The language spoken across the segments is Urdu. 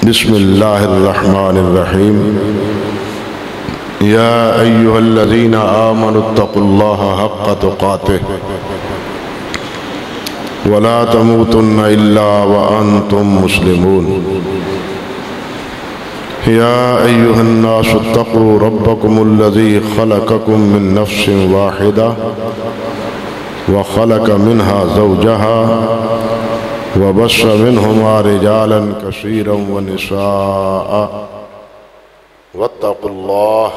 بسم اللہ الرحمن الرحیم یا ایہا الذین آمنوا اتقوا اللہ حق تقاتہ ولا تموتن الا وانتم مسلمون یا ایہا الناس اتقوا ربکم الذی خلقکم من نفس واحدہ وخلق منها زوجها وبث منهما رجالا كثيرا ونساء واتقوا الله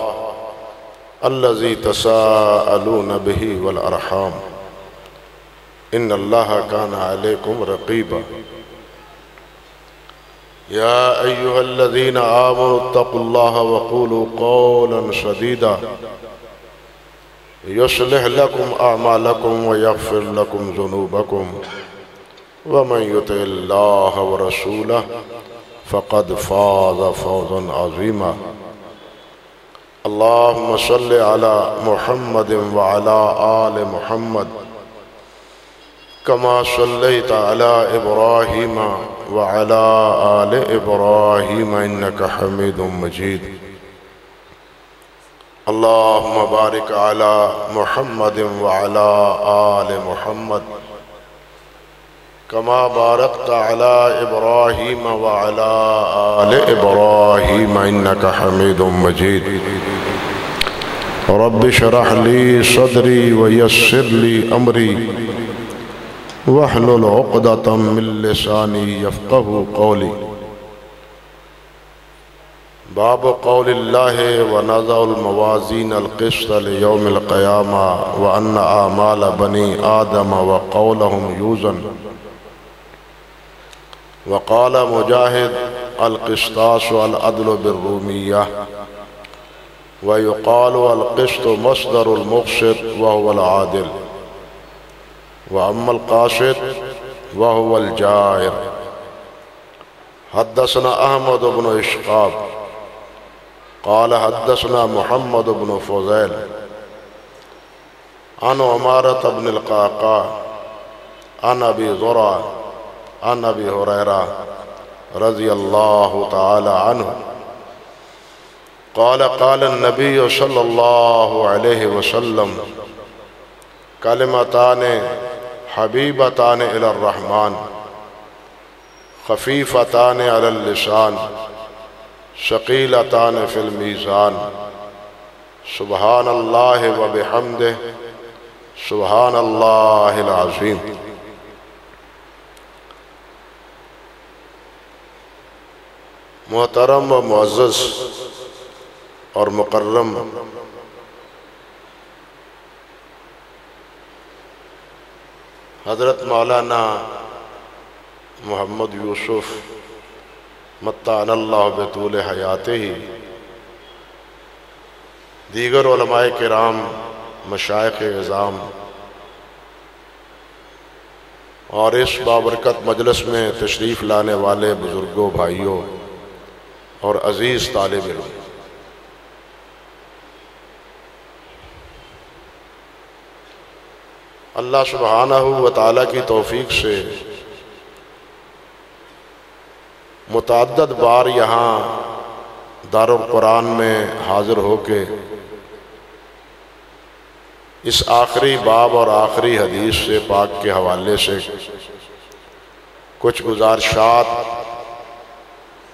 الذي تساءلون به والأرحام إن الله كان عليكم رقيبا يا أيها الذين آمنوا اتقوا الله وقولوا قولا سديدا يصلح لكم أعمالكم ويغفر لكم ذنوبكم ومن يطع الله ورسوله فقد فاز فوزا عظيما اللهم صل على محمد وعلى آل محمد كما صليت على إبراهيم وعلى آل إبراهيم إنك حميد مجيد اللهم بارك على محمد وعلى آل محمد كما باركت على إبراهيم وعلى آل إبراهيم إنك حميد مجيد رب اشرح لي صدري ويسر لي أمري واحلل عقدة من لساني يفقه قولي باب قول الله ونضع الموازين القسط ليوم القيامة وأن أعمال بني آدم وقولهم يوزن وقال مجاهد القسطاس العدل بالرومية ويقال القسط مصدر المقسط وهو العادل وأما القاسط وهو الجائر حدثنا أحمد بن إسحاق قال حدثنا محمد بن فضيل عن عمارة بن القعقاع عن أبي زرعة عن أبي هريرة رضي الله تعالى عنه قال قال النبي صلى الله عليه وسلم كلمتان حبيبتان إلى الرحمن خفيفتان على اللسان ثقيلتان في الميزان سبحان الله وبحمده سبحان الله العظيم محترم و معزز اور مکرم حضرت مولانا محمد یوسف متعن اللہ بطول حیاتہ دیگر علماء کرام مشائخ اعظام اور اس بابرکت مجلس میں تشریف لانے والے بزرگوں بھائیوں اور عزیز طالب علم اللہ سبحانہ و تعالیٰ کی توفیق سے متعدد بار یہاں دارالقرآن میں حاضر ہو کے اس آخری باب اور آخری حدیث سے پاک کے حوالے سے کچھ گزارشات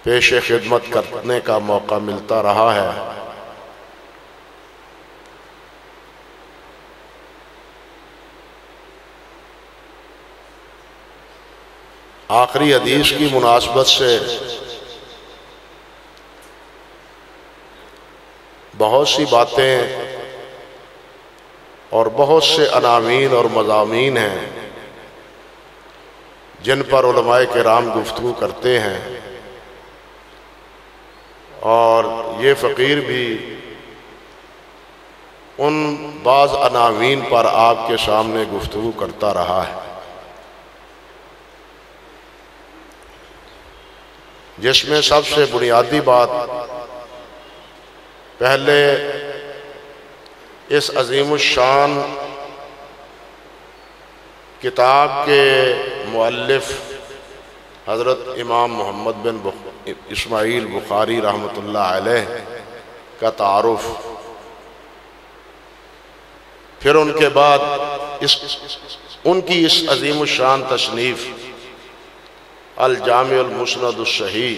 پیش خدمت کرنے کا موقع ملتا رہا ہے آخری حدیث کی مناسبت سے بہت سی باتیں اور بہت سے عناوین اور مضامین ہیں جن پر علماء کرام گفتگو کرتے ہیں اور یہ فقیر بھی ان بعض عناوین پر آپ کے سامنے گفتگو کرتا رہا ہے جس میں سب سے بنیادی بات پہلے اس عظیم الشان کتاب کے مؤلف حضرت امام محمد بن اسماعیل بخاری رحمۃ اللہ علیہ کا تعارف، پھر ان کے بعد ان کی اس عظیم الشان تصنیف الجامع المسند الصحیح،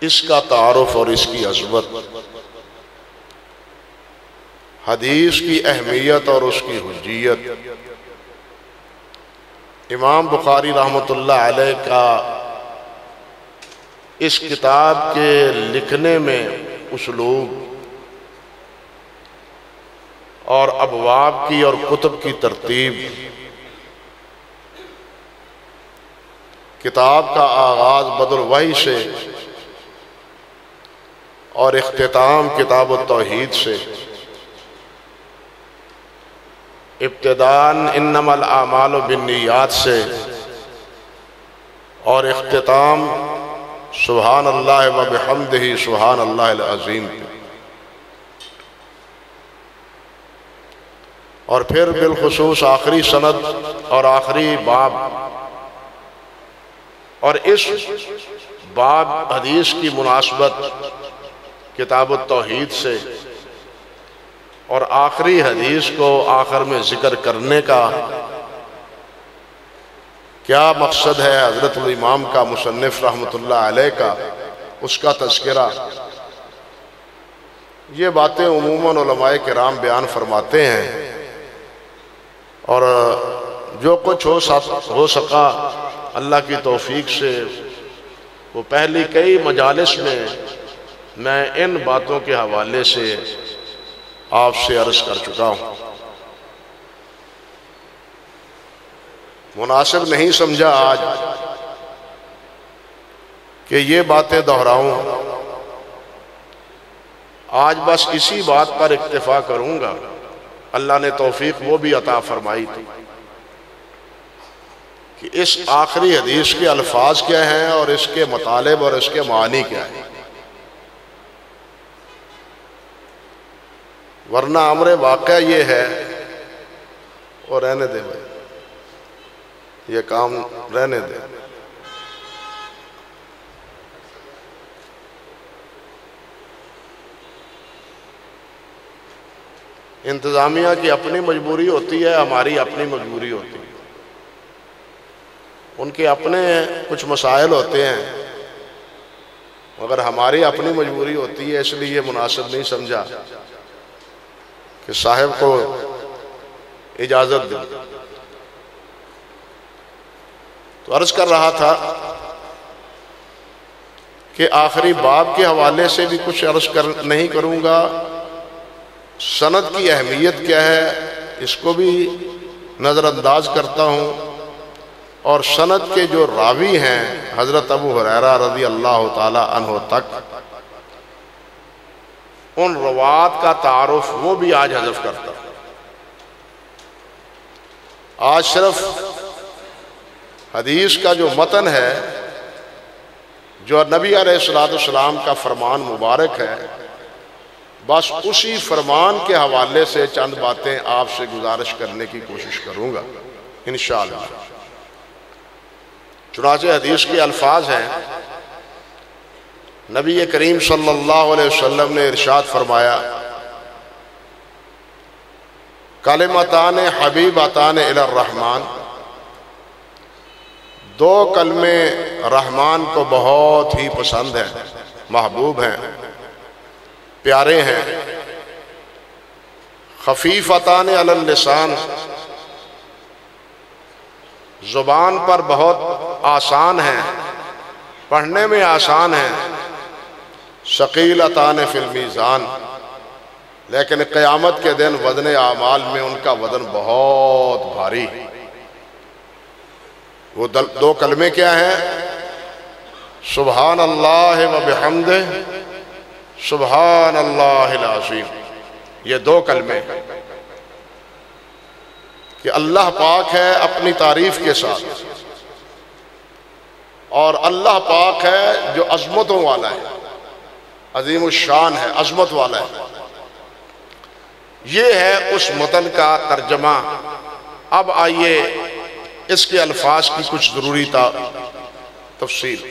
اس کا تعارف اور اس کی عظمت، حدیث کی اہمیت اور اس کی حجیت، امام بخاری رحمۃ اللہ علیہ کا اس کتاب کے لکھنے میں اسلوب اور ابواب کی اور کتب کی ترتیب، کتاب کا آغاز بدء الوحی سے اور اختتام کتاب التوحید سے، ابتداءً انما الاعمال بالنیات سے اور اختتام سبحان اللہ و بحمدہ سبحان اللہ العظیم پہ، اور پھر بالخصوص آخری سند اور آخری باب، اور اس باب حدیث کی مناسبت کتاب التوحید سے، اور آخری حدیث کو آخر میں ذکر کرنے کا کیا مقصد ہے حضرت الامام کا، مصنف رحمۃ اللہ علیہ کا، اس کا تذکرہ، یہ باتیں عموماً علماء کرام بیان فرماتے ہیں، اور جو کچھ ہو سکا اللہ کی توفیق سے وہ پہلی کئی مجالس میں ان باتوں کے حوالے سے آپ سے عرض کر چکا ہوں۔ مناسب نہیں سمجھا آج کہ یہ باتیں دہراؤں، آج بس اسی بات پر اکتفا کروں گا، اللہ نے توفیق وہ بھی عطا فرمائی تھی کہ اس آخری حدیث کے الفاظ کیا ہیں اور اس کے مطالب اور اس کے معنی کیا ہیں، ورنہ امر واقعہ یہ ہے، اور رہنے دے بھائی، یہ کام رہنے دے، انتظامیہ کی اپنی مجبوری ہوتی ہے، ہماری اپنی مجبوری ہوتی ہے، ان کے اپنے کچھ مسائل ہوتے ہیں، مگر ہماری اپنی مجبوری ہوتی ہے، اس لیے یہ مناسب نہیں سمجھا کہ صاحب کو اجازت دیں۔ تو عرض کر رہا تھا کہ آخری باب کے حوالے سے بھی کچھ عرض نہیں کروں گا، سند کی اہمیت کیا ہے اس کو بھی نظر انداز کرتا ہوں، اور سند کے جو راوی ہیں حضرت ابو ہریرہ رضی اللہ تعالی عنہ تک، ان روات کا تعارف وہ بھی آج حذف کرتا ہوں۔ آج صرف حدیث کا جو متن ہے، جو نبی علیہ السلام کا فرمان مبارک ہے، بس اسی فرمان کے حوالے سے چند باتیں آپ سے گزارش کرنے کی کوشش کروں گا انشاءاللہ۔ چنانچہ حدیث کے الفاظ ہیں، نبی کریم صلی اللہ علیہ وسلم نے ارشاد فرمایا، کلمتان حبیبتان الی الرحمن، دو کلمے رحمان کو بہت ہی پسند ہیں، محبوب ہیں، پیارے ہیں، خفیفتان علی اللسان، زبان پر بہت آسان ہیں، پڑھنے میں آسان ہیں، ثقیلتان فی المیزان، لیکن قیامت کے دن وزن اعمال میں ان کا وزن بہت بھاری۔ وہ دو کلمے کیا ہیں؟ سبحان اللہ و بحمدہ سبحان اللہ العظیم، یہ دو کلمے کہ اللہ پاک ہے اپنی تعریف کے ساتھ، اور اللہ پاک ہے جو عظمتوں والا ہے، عظیم الشان ہے، عظمت والا ہے۔ یہ ہے اس متن کا ترجمہ۔ اب آئیے اس کے الفاظ کی کچھ ضروری تفصیل۔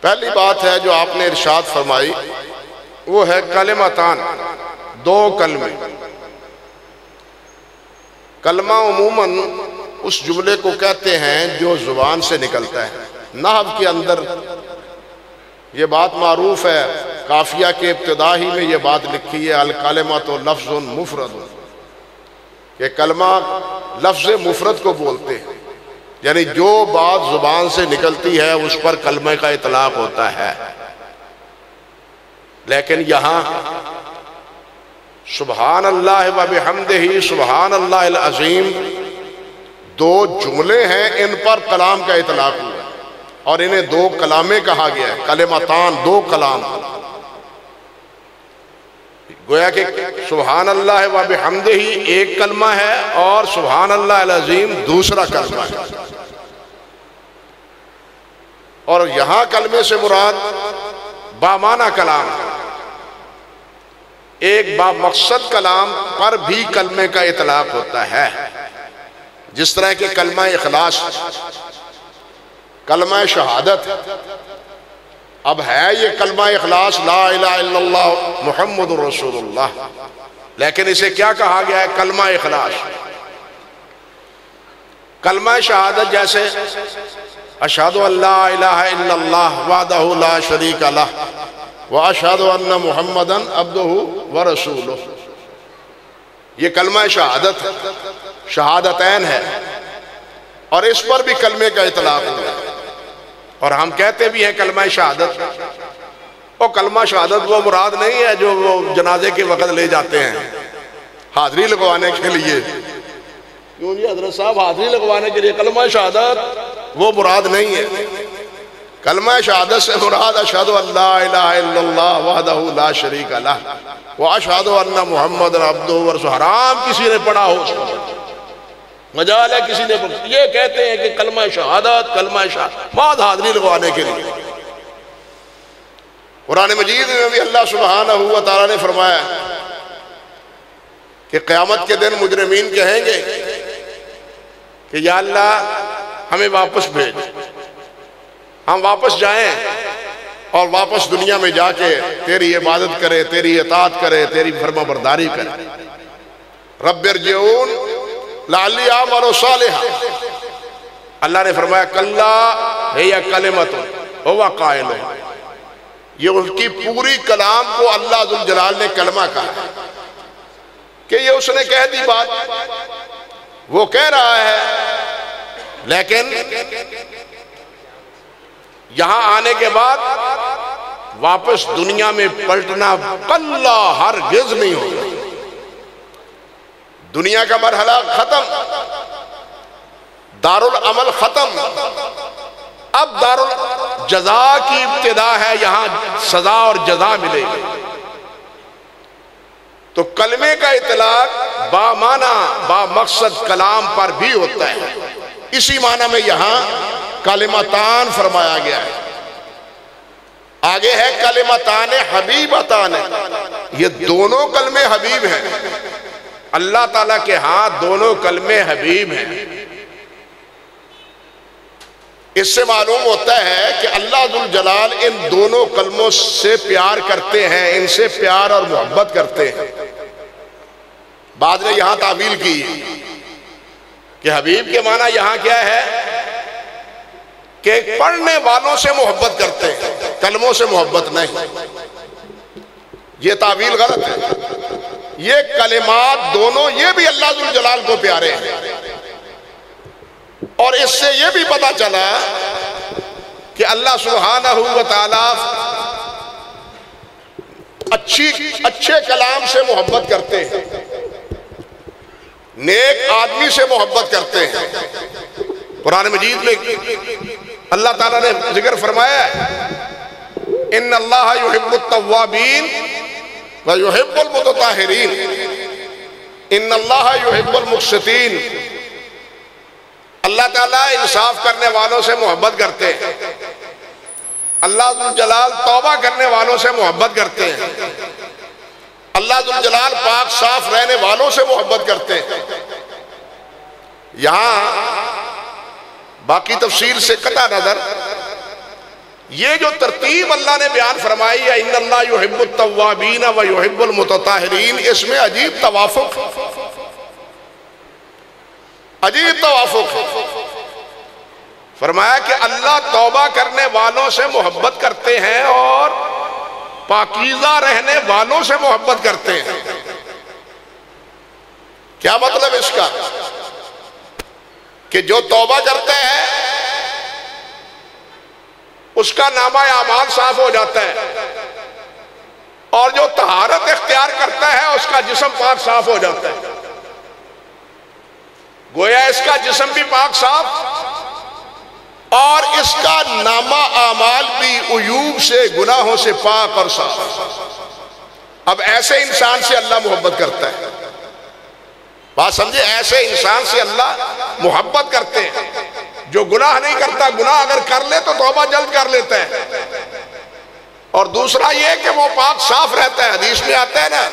پہلی بات ہے جو آپ نے ارشاد فرمائی وہ ہے کلمتان، دو کلمے۔ کلمہ عموماً اس جملے کو کہتے ہیں جو زبان سے نکلتا ہے۔ نحو کے اندر یہ بات معروف ہے، قافیہ کے ابتدا ہی میں یہ بات لکھی ہے، الکلمۃ لفظ مفرد، کہ کلمہ لفظ مفرد کو بولتے ہیں، یعنی جو بات زبان سے نکلتی ہے اس پر کلمہ کا اطلاق ہوتا ہے۔ لیکن یہاں سبحان اللہ و بحمدہ سبحان اللہ العظیم دو جملے ہیں، ان پر کلام کا اطلاق ہوا ہے اور انہیں دو کلامیں کہا گیا ہے، کلمتان، دو کلام۔ گویا کہ سبحان اللہ و بحمدہ ایک کلمہ ہے اور سبحان اللہ العظیم دوسرا کلمہ ہے، اور یہاں کلمے سے مراد بامعنی کلام ہے۔ ایک با مقصد کلام پر بھی کلمے کا اطلاق ہوتا ہے، جس طرح کہ کلمہ اخلاص، کلمہ شہادت، اب ہے یہ کلمہ اخلاص لا الہ الا اللہ محمد رسول اللہ، لیکن اسے کیا کہا گیا ہے؟ کلمہ اخلاص۔ کلمہ شہادت جیسے اشہد ان لا الہ الا اللہ وحدہ لا شریک لہ واشہد ان محمدً عبدہ ورسولہ، یہ کلمہ شہادت، شہادتین ہے، اور اس پر بھی کلمے کا اطلاق ہوا ہے۔ اور ہم کہتے بھی ہیں کلمہ شہادت، اور کلمہ شہادت وہ مراد نہیں ہے جو وہ جنازے کے وقت لے جاتے ہیں حاضری لگوانے کے لیے، کیوں جی حضرت صاحب حاضری لگوانے کے لیے کلمہ شہادت وہ مراد نہیں ہے۔ کلمہ شہادت سے مراد اشہد ان لا الہ الا اللہ وحدہ لا شریک لہ واشہد ان محمد عبدہ ورسولہ، حرام کسی نے پڑھا ہو اس کو، مجال ہے کسی نے پڑھا، یہ کہتے ہیں کہ کلمہ شہادت، کلمہ شہادت بعد حاضری لگوانے کے لیے۔ قرآن مجید میں بھی اللہ سبحانہ و تعالیٰ نے فرمایا کہ قیامت کے دن مجرمین کہیں گے کہ یا اللہ ہمیں واپس بھیج، ہم واپس جائیں اور واپس دنیا میں جا کے تیری عبادت کرے، تیری اطاعت کرے، تیری فرما برداری کرے۔ رب ارجعون لعلی اعمل صالحا، اللہ نے فرمایا کلا ہی کلمۃ ہو قائلها، یہ ان کی پوری کلام کو اللہ ذوالجلال نے کلمہ کہا کہ یہ اس نے کہہ دی بات، وہ کہہ رہا ہے، لیکن یہاں آنے کے بعد واپس دنیا میں پلٹنا کلا ہرگز نہیں ہوگا۔ دنیا کا مرحلہ ختم، دار العمل ختم، اب دار الجزا کی ابتدا ہے، یہاں سزا اور جزا ملے گی۔ تو کلمے کا اطلاق بامعنی با مقصد کلام پر بھی ہوتا ہے، اسی معنی میں یہاں کلمتان فرمایا گیا ہے۔ آگے ہے کلمتان حبیبتان، یہ دونوں کلمے حبیب ہیں، اللہ تعالیٰ کے ہاں دونوں کلمے حبیب ہیں۔ اس سے معلوم ہوتا ہے کہ اللہ ذوالجلال ان دونوں کلموں سے پیار کرتے ہیں، ان سے پیار اور محبت کرتے ہیں۔ بعد نے یہاں تعبیر کی کہ حبیب کے معنی یہاں کیا ہے کہ پڑھنے والوں سے محبت کرتے ہیں، کلموں سے محبت نہیں، یہ تعبیر غلط ہے۔ یہ کلمات دونوں یہ بھی اللہ ذوالجلال کو پیارے ہیں، اور اس سے یہ بھی پتا چلا کہ اللہ سبحانہ و تعالیٰ اچھے کلام سے محبت کرتے ہیں، نیک آدمی سے محبت کرتے ہیں۔ قرآن مجید میں اللہ تعالیٰ نے ذکر فرمایا ہے ان اللہ یحب التوابین ویحب المتطہرین ان اللہ یحب المقسطین، اللہ تعالیٰ انصاف کرنے والوں سے محبت کرتے ہیں، اللہ ذوالجلال توبہ کرنے والوں سے محبت کرتے ہیں، اللہ ذوالجلال پاک صاف رہنے والوں سے محبت کرتے ہیں۔ یہاں باقی تفسیر سے قطع نظر یہ جو ترتیب اللہ نے بیان فرمائی ہے ان اللہ یحب التوابین و یحب المتطہرین، اس میں عجیب توافق، عجیب توافق۔ فرمایا کہ اللہ توبہ کرنے والوں سے محبت کرتے ہیں اور پاکیزہ رہنے والوں سے محبت کرتے ہیں۔ کیا مطلب اس کا؟ کہ جو توبہ کرتے ہیں اس کا نامہ اعمال صاف ہو جاتا ہے، اور جو طہارت اختیار کرتا ہے اس کا جسم پاک صاف ہو جاتا ہے۔ گویا اس کا جسم بھی پاک صاف اور اس کا نامہ اعمال بھی عیوب سے، گناہوں سے پاک اور صاف۔ اب ایسے انسان سے اللہ محبت کرتا ہے، بات سمجھے؟ ایسے انسان سے اللہ محبت کرتے ہیں جو گناہ نہیں کرتا، گناہ اگر کر لے تو توبہ جلد کر لیتا ہے، اور دوسرا یہ کہ وہ پاک صاف رہتا ہے۔ حدیث میں آتا ہے نا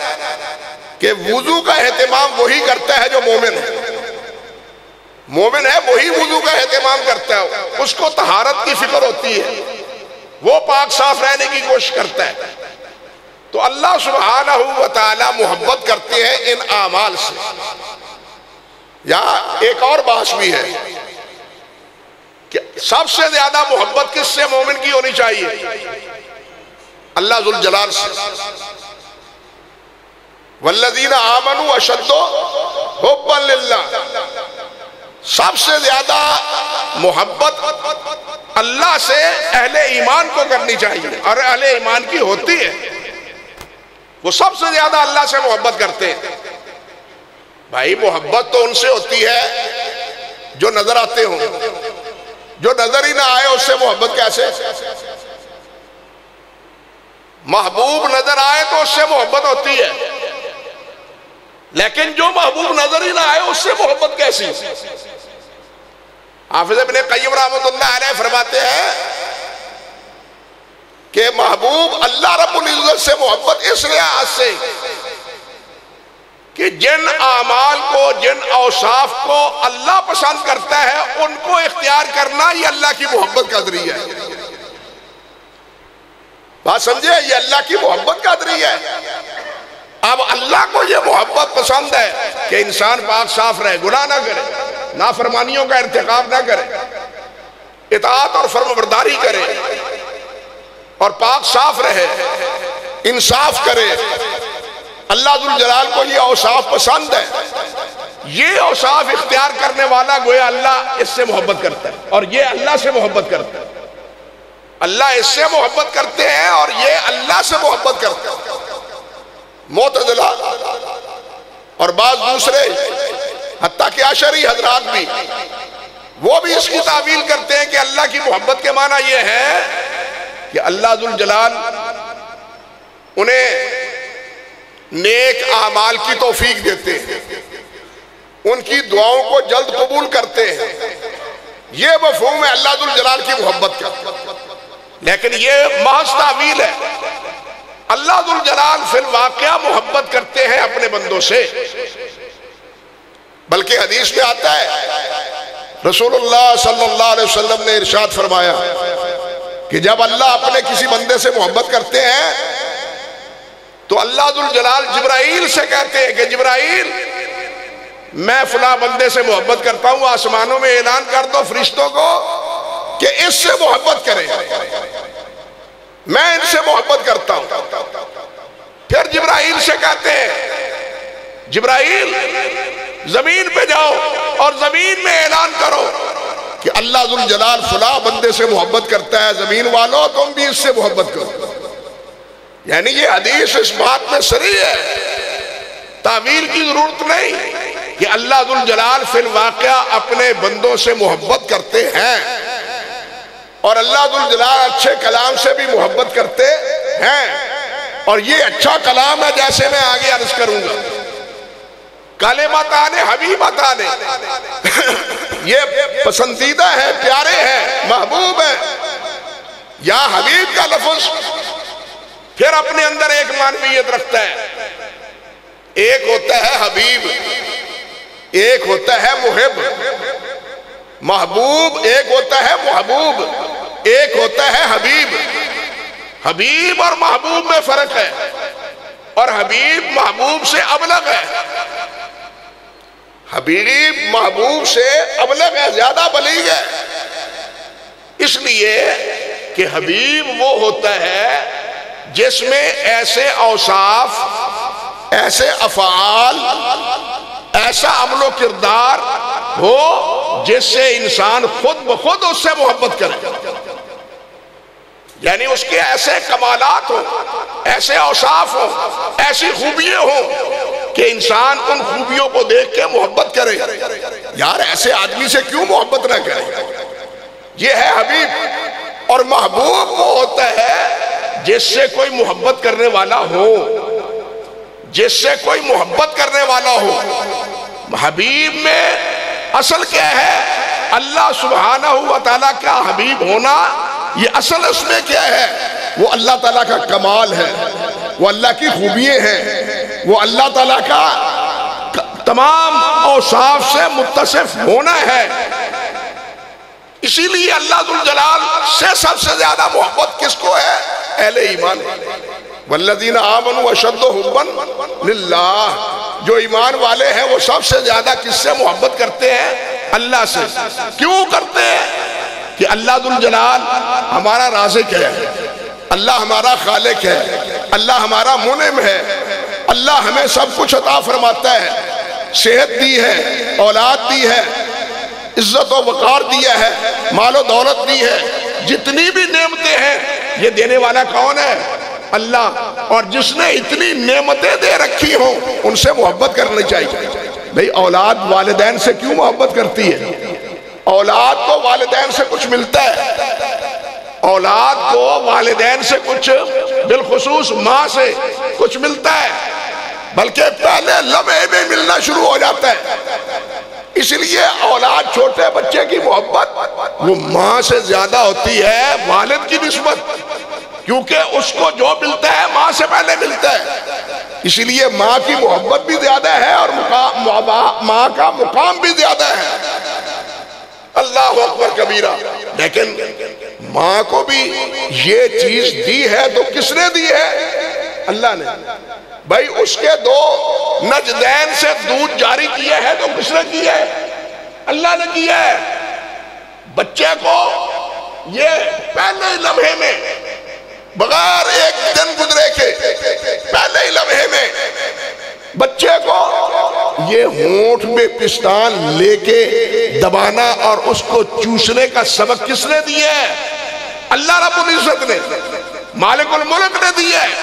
کہ وضو کا اہتمام وہی کرتا ہے جو مومن ہے، مومن ہے وہی وضو کا اہتمام کرتا ہے، اس کو طہارت کی فکر ہوتی ہے، وہ پاک صاف رہنے کی کوشش کرتا ہے۔ تو اللہ سبحانہ و تعالی محبت کرتے ہیں ان اعمال سے۔ یہاں ایک اور بات بھی ہے کہ سب سے زیادہ محبت کس سے مومن کی ہونی چاہیے؟ اللہ ذوالجلال سے۔ والذین آمنوا اشد حبا للہ، سب سے زیادہ محبت اللہ سے اہل ایمان کو کرنی چاہیے، اور اہل ایمان کی ہوتی ہے، وہ سب سے زیادہ اللہ سے محبت کرتے ہیں۔ بھائی محبت تو ان سے ہوتی ہے جو نظر آتے ہوں، جو نظر ہی نہ آئے اس سے محبت کیسے؟ محبوب نظر آئے تو اس سے محبت ہوتی ہے، لیکن جو محبوب نظر ہی نہ آئے اس سے محبت کیسی؟ حافظ ابن قیم رحمۃ اللہ علیہ فرماتے ہیں کہ محبوب اللہ رب العزت سے محبت اس لحاظ سے کہ جن اعمال کو، جن اوصاف کو اللہ پسند کرتا ہے ان کو اختیار کرنا یہ اللہ کی محبت کا ذریعہ ہے۔ بات سمجھے؟ یہ اللہ کی محبت کا ذریعہ ہے۔ اب اللہ کو یہ محبت پسند ہے کہ انسان پاک صاف رہے، گناہ نہ کرے، نافرمانیوں کا ارتکاب نہ کرے، اطاعت اور فرمانبرداری کرے اور پاک صاف رہے، انصاف کرے۔ اللہ ذوالجلال کو یہ اوصاف پسند ہے، یہ اوصاف اختیار کرنے والا گویا اللہ اس سے محبت کرتا ہے، اور یہ اللہ سے محبت کرتا ہے۔ اللہ اس سے محبت کرتے ہیں اور یہ اللہ سے محبت کرتے ہیں۔ معتزلہ اور بعض دوسرے حتیٰ کہ اشعری حضرات بھی، وہ بھی اس کی تعویل کرتے ہیں کہ اللہ کی محبت کے معنی یہ ہے کہ اللہ ذوالجلال انہیں نیک اعمال کی توفیق دیتے ہیں، ان کی دعاؤں کو جلد قبول کرتے ہیں۔ یہ مفہوم ہے اللہ ذوالجلال کی محبت کا، لیکن یہ محض تعویل ہے۔ اللہ ذوالجلال فی الواقعہ محبت کرتے ہیں اپنے بندوں سے، بلکہ حدیث میں آتا ہے رسول اللہ صلی اللہ علیہ وسلم نے ارشاد فرمایا کہ جب اللہ اپنے کسی بندے سے محبت کرتے ہیں تو اللہ ذوالجلال جبرائیل سے کہتے ہیں کہ جبرائیل میں فلاں بندے سے محبت کرتا ہوں، آسمانوں میں اعلان کر دو فرشتوں کو کہ اس سے محبت کریں، میں ان سے محبت کرتا ہوں۔ پھر جبرائیل سے کہتے ہیں جبرائیل زمین پہ جاؤ اور زمین میں اعلان کرو کہ اللہ ذوالجلال فلاں بندے سے محبت کرتا ہے، زمین والوں تم بھی اس سے محبت کرو۔ یعنی یہ حدیث اس بات میں صریح ہے، تعویل کی ضرورت نہیں کہ اللہ ذوالجلال فی الواقعہ اپنے بندوں سے محبت کرتے ہیں، اور اللہ ذوالجلال اچھے کلام سے بھی محبت کرتے ہیں، اور یہ اچھا کلام ہے جیسے میں آگے عرض کروں گا۔ کلمتان حبیبتان، یہ پسندیدہ ہے، پیارے ہیں، محبوب ہیں۔ یا حبیب کا لفظ پھر اپنے اندر ایک معنویت رکھتا ہے، ایک ہوتا ہے حبیب، ایک ہوتا ہے محب، محبوب ایک ہوتا ہے محبوب۔ ایک ہوتا ہے حبیب، حبیب اور محبوب میں فرق ہے، اور حبیب محبوب سے ابلغ ہے، حبیب محبوب سے ابلغ ہے، زیادہ بلیغ ہے۔ اس لیے کہ حبیب وہ ہوتا ہے جس میں ایسے اوصاف، ایسے افعال، ایسا عمل و کردار ہو جس سے انسان خود بخود اس سے محبت کرے، یعنی اس کے ایسے کمالات ہوں، ایسے اوصاف ہوں، ایسی خوبیاں ہوں کہ انسان ان خوبیوں کو دیکھ کے محبت کرے۔ یار ایسے آدمی سے کیوں محبت نہ کرے؟ یہ ہے حبیب۔ اور محبوب وہ ہوتا ہے جس سے کوئی محبت کرنے والا ہو، جس سے کوئی محبت کرنے والا ہو۔ حبیب میں اصل کیا ہے؟ اللہ سبحانہ و تعالیٰ کا حبیب ہونا، یہ اصل اس میں کیا ہے؟ وہ اللہ تعالیٰ کا کمال ہے، وہ اللہ کی خوبیاں ہیں، وہ اللہ تعالیٰ کا تمام اوصاف سے متصف ہونا ہے۔ اسی لیے اللہ ذوالجلال سے سب سے زیادہ محبت کس کو ہے؟ اہل ایمان۔ والذین آمنوا اشد حبا للہ، جو ایمان والے ہیں وہ سب سے زیادہ کس سے محبت کرتے ہیں؟ اللہ سے۔ کیوں کرتے ہیں؟ کہ اللہ ذوالجلال ہمارا رازق ہے، اللہ ہمارا خالق ہے، اللہ ہمارا منعم ہے، اللہ ہمیں سب کچھ عطا فرماتا ہے، صحت دی ہے، اولاد دی ہے، عزت و وقار دیا ہے، مال و دولت دی ہے، جتنی بھی نعمتیں ہیں یہ دینے والا کون ہے؟ اللہ۔ اور جس نے اتنی نعمتیں دے رکھی ہوں ان سے محبت کرنی چاہیے۔ بھئی اولاد والدین سے کیوں محبت کرتی ہے؟ اولاد کو والدین سے کچھ ملتا ہے، اولاد کو والدین سے کچھ، بالخصوص ماں سے کچھ ملتا ہے، بلکہ پہلے لمحے میں ملنا شروع ہو جاتا ہے۔ اس لیے اولاد چھوٹے بچے کی محبت وہ ماں سے زیادہ ہوتی ہے والد کی نسبت، کیونکہ اس کو جو ملتا ہے ماں سے پہلے ملتا ہے۔ اسی لیے ماں کی محبت بھی زیادہ ہے اور ماں کا مقام بھی زیادہ ہے۔ اللہ اکبر کبیرہ۔ لیکن ماں کو بھی یہ چیز دی ہے تو کس نے دی ہے؟ اللہ نے۔ بھائی اس کے دو نجدین سے دودھ جاری کیا ہے تو کس نے کیا ہے؟ اللہ نے کیا ہے۔ بچے کو یہ پہلے ہی لمحے میں، بغیر ایک دن گزرے کے پہلے ہی لمحے میں بچے کو یہ ہونٹ میں پستان لے کے دبانا اور اس کو چوسنے کا سبق کس نے دیا ہے؟ اللہ رب العزت نے، مالک الملک نے دیا ہے۔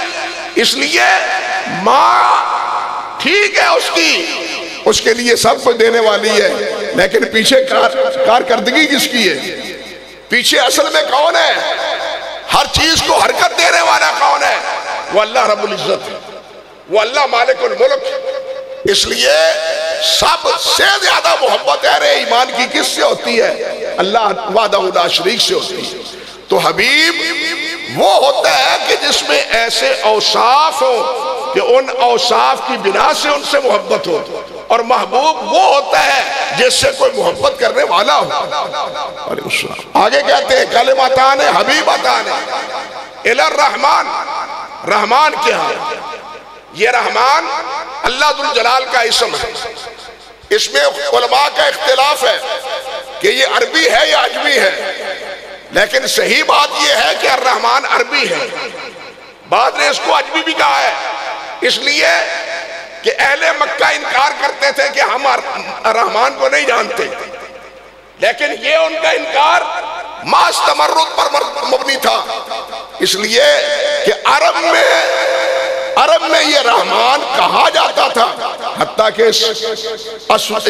اس لیے ماں ٹھیک ہے اس کے لیے سب کچھ دینے والی ہے، لیکن پیچھے کارکردگی کس کی ہے؟ پیچھے اصل میں کون ہے؟ ہر چیز کو حرکت دینے والا کون ہے؟ وہ اللہ رب العزت ہے، وہ اللہ مالک الملک۔ اس لیے سب سے زیادہ محبت اہل ایمان کی کس سے ہوتی ہے؟ اللہ وحدہ لا شریک سے ہوتی ہے۔ تو حبیب وہ ہوتا ہے کہ جس میں ایسے اوصاف ہو کہ ان اوصاف کی بنا سے ان سے محبت ہو، اور محبوب وہ ہوتا ہے جس سے کوئی محبت کرنے والا ہو۔ آگے کہتے ہیں کلمتان حبیبتان الی الرحمن، رحمان کیا ہے؟ یہ رحمان اللہ ذوالجلال کا اسم ہے۔ اس میں علماء کا اختلاف ہے کہ یہ عربی ہے یا عجمی ہے، لیکن صحیح بات یہ ہے کہ الرحمن عربی ہے، بعض نے اس کو عجمی بھی کہا ہے، اس لیے کہ اہل مکہ انکار کرتے تھے کہ ہم الرحمن کو نہیں جانتے، لیکن یہ ان کا انکار محض تمرد پر مبنی تھا، اس لیے کہ عرب میں یہ رحمان کہا جاتا تھا، حتیٰ کہ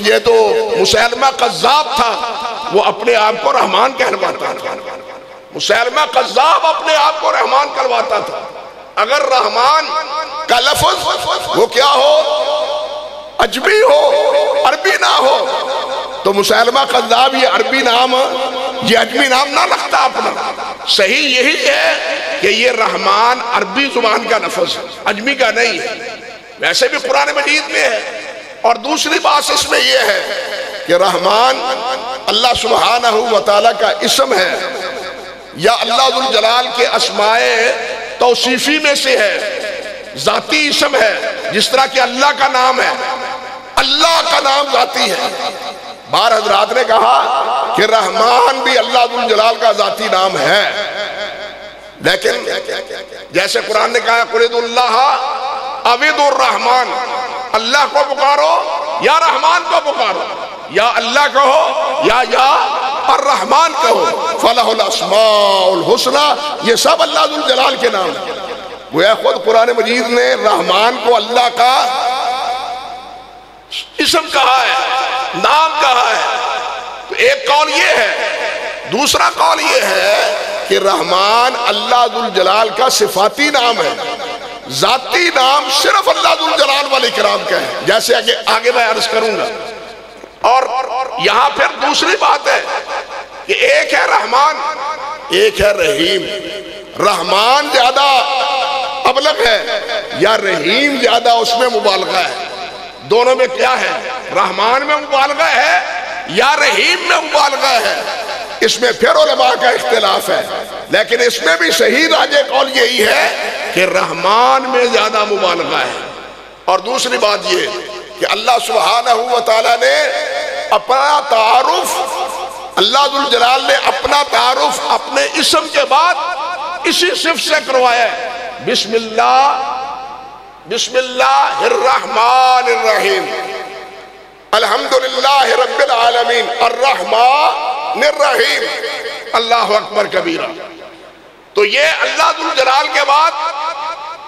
یہ تو مسیلمہ قذاب تھا، وہ اپنے آپ کو رحمان کہلواتا تھا، مسیلمہ قذاب اپنے آپ کو رحمان کہلواتا تھا۔ اگر رحمان کا لفظ وہ کیا ہو؟ عجمی ہو، عربی نہ ہو، تو مسیلمہ قذاب یہ عربی نام، یہ عجمی نام نہ رکھتا اپنا۔ صحیح یہی ہے کہ یہ رحمان عربی زبان کا لفظ ہے، عجمی کا نہیں ہے، ویسے بھی قرآن مجید میں ہے۔ اور دوسری بات اس میں یہ ہے کہ رحمان اللہ سبحانہ و تعالیٰ کا اسم ہے، یا اللہ ذوالجلال کے اسماء توصیفی میں سے ہے، ذاتی اسم ہے، جس طرح کہ اللہ کا نام ہے، اللہ کا نام ذاتی ہے۔ بار حضرات نے کہا کہ رحمان بھی اللہ ذوالجلال کا ذاتی نام ہے، لیکن جیسے قرآن نے کہا قُلِ اللَّهَ اَوِدُ الرحمن، اللہ کو پکارو یا رحمان کو پکارو، یا اللہ کہو یا الرحمن کہو، فَلَهُ الْأَسْمَاءُ الْحُسْنَى، یہ سب اللہ ذوالجلال کے نام ہیں۔ گویا خود قرآن مجید نے رحمان کو اللہ کا اسم کہا ہے، نام کہا ہے۔ تو ایک قول یہ ہے، دوسرا قول یہ ہے کہ رحمان اللہ ذوالجلال کا صفاتی نام ہے، ذاتی نام صرف اللہ ذوالجلال والے کرام کا ہے، جیسے آگے میں عرض کروں گا۔ اور یہاں پھر دوسری بات ہے کہ ایک ہے رحمان، ایک ہے رحیم۔ رحمان زیادہ ابلغ ہے یا رحیم زیادہ اس میں مبالغہ ہے؟ دونوں میں کیا ہے؟ رحمان میں مبالغہ ہے یا رحیم میں مبالغہ ہے؟ اس میں پھر علماء کا اختلاف ہے، لیکن اس میں بھی صحیح راجح قول یہی ہے کہ رحمان میں زیادہ مبالغہ ہے۔ اور دوسری بات یہ کہ اللہ سبحانہ و تعالیٰ نے اپنا تعارف، اللہ ذوالجلال نے اپنا تعارف اپنے اسم کے بعد اسی صفت سے کروایا ہے، بسم اللہ الرحمن الرحیم، الحمدللہ رب العالمین الرحمن الرحیم، اللہ اکبر کبیرہ۔ تو یہ اللہ ذوالجلال کے بعد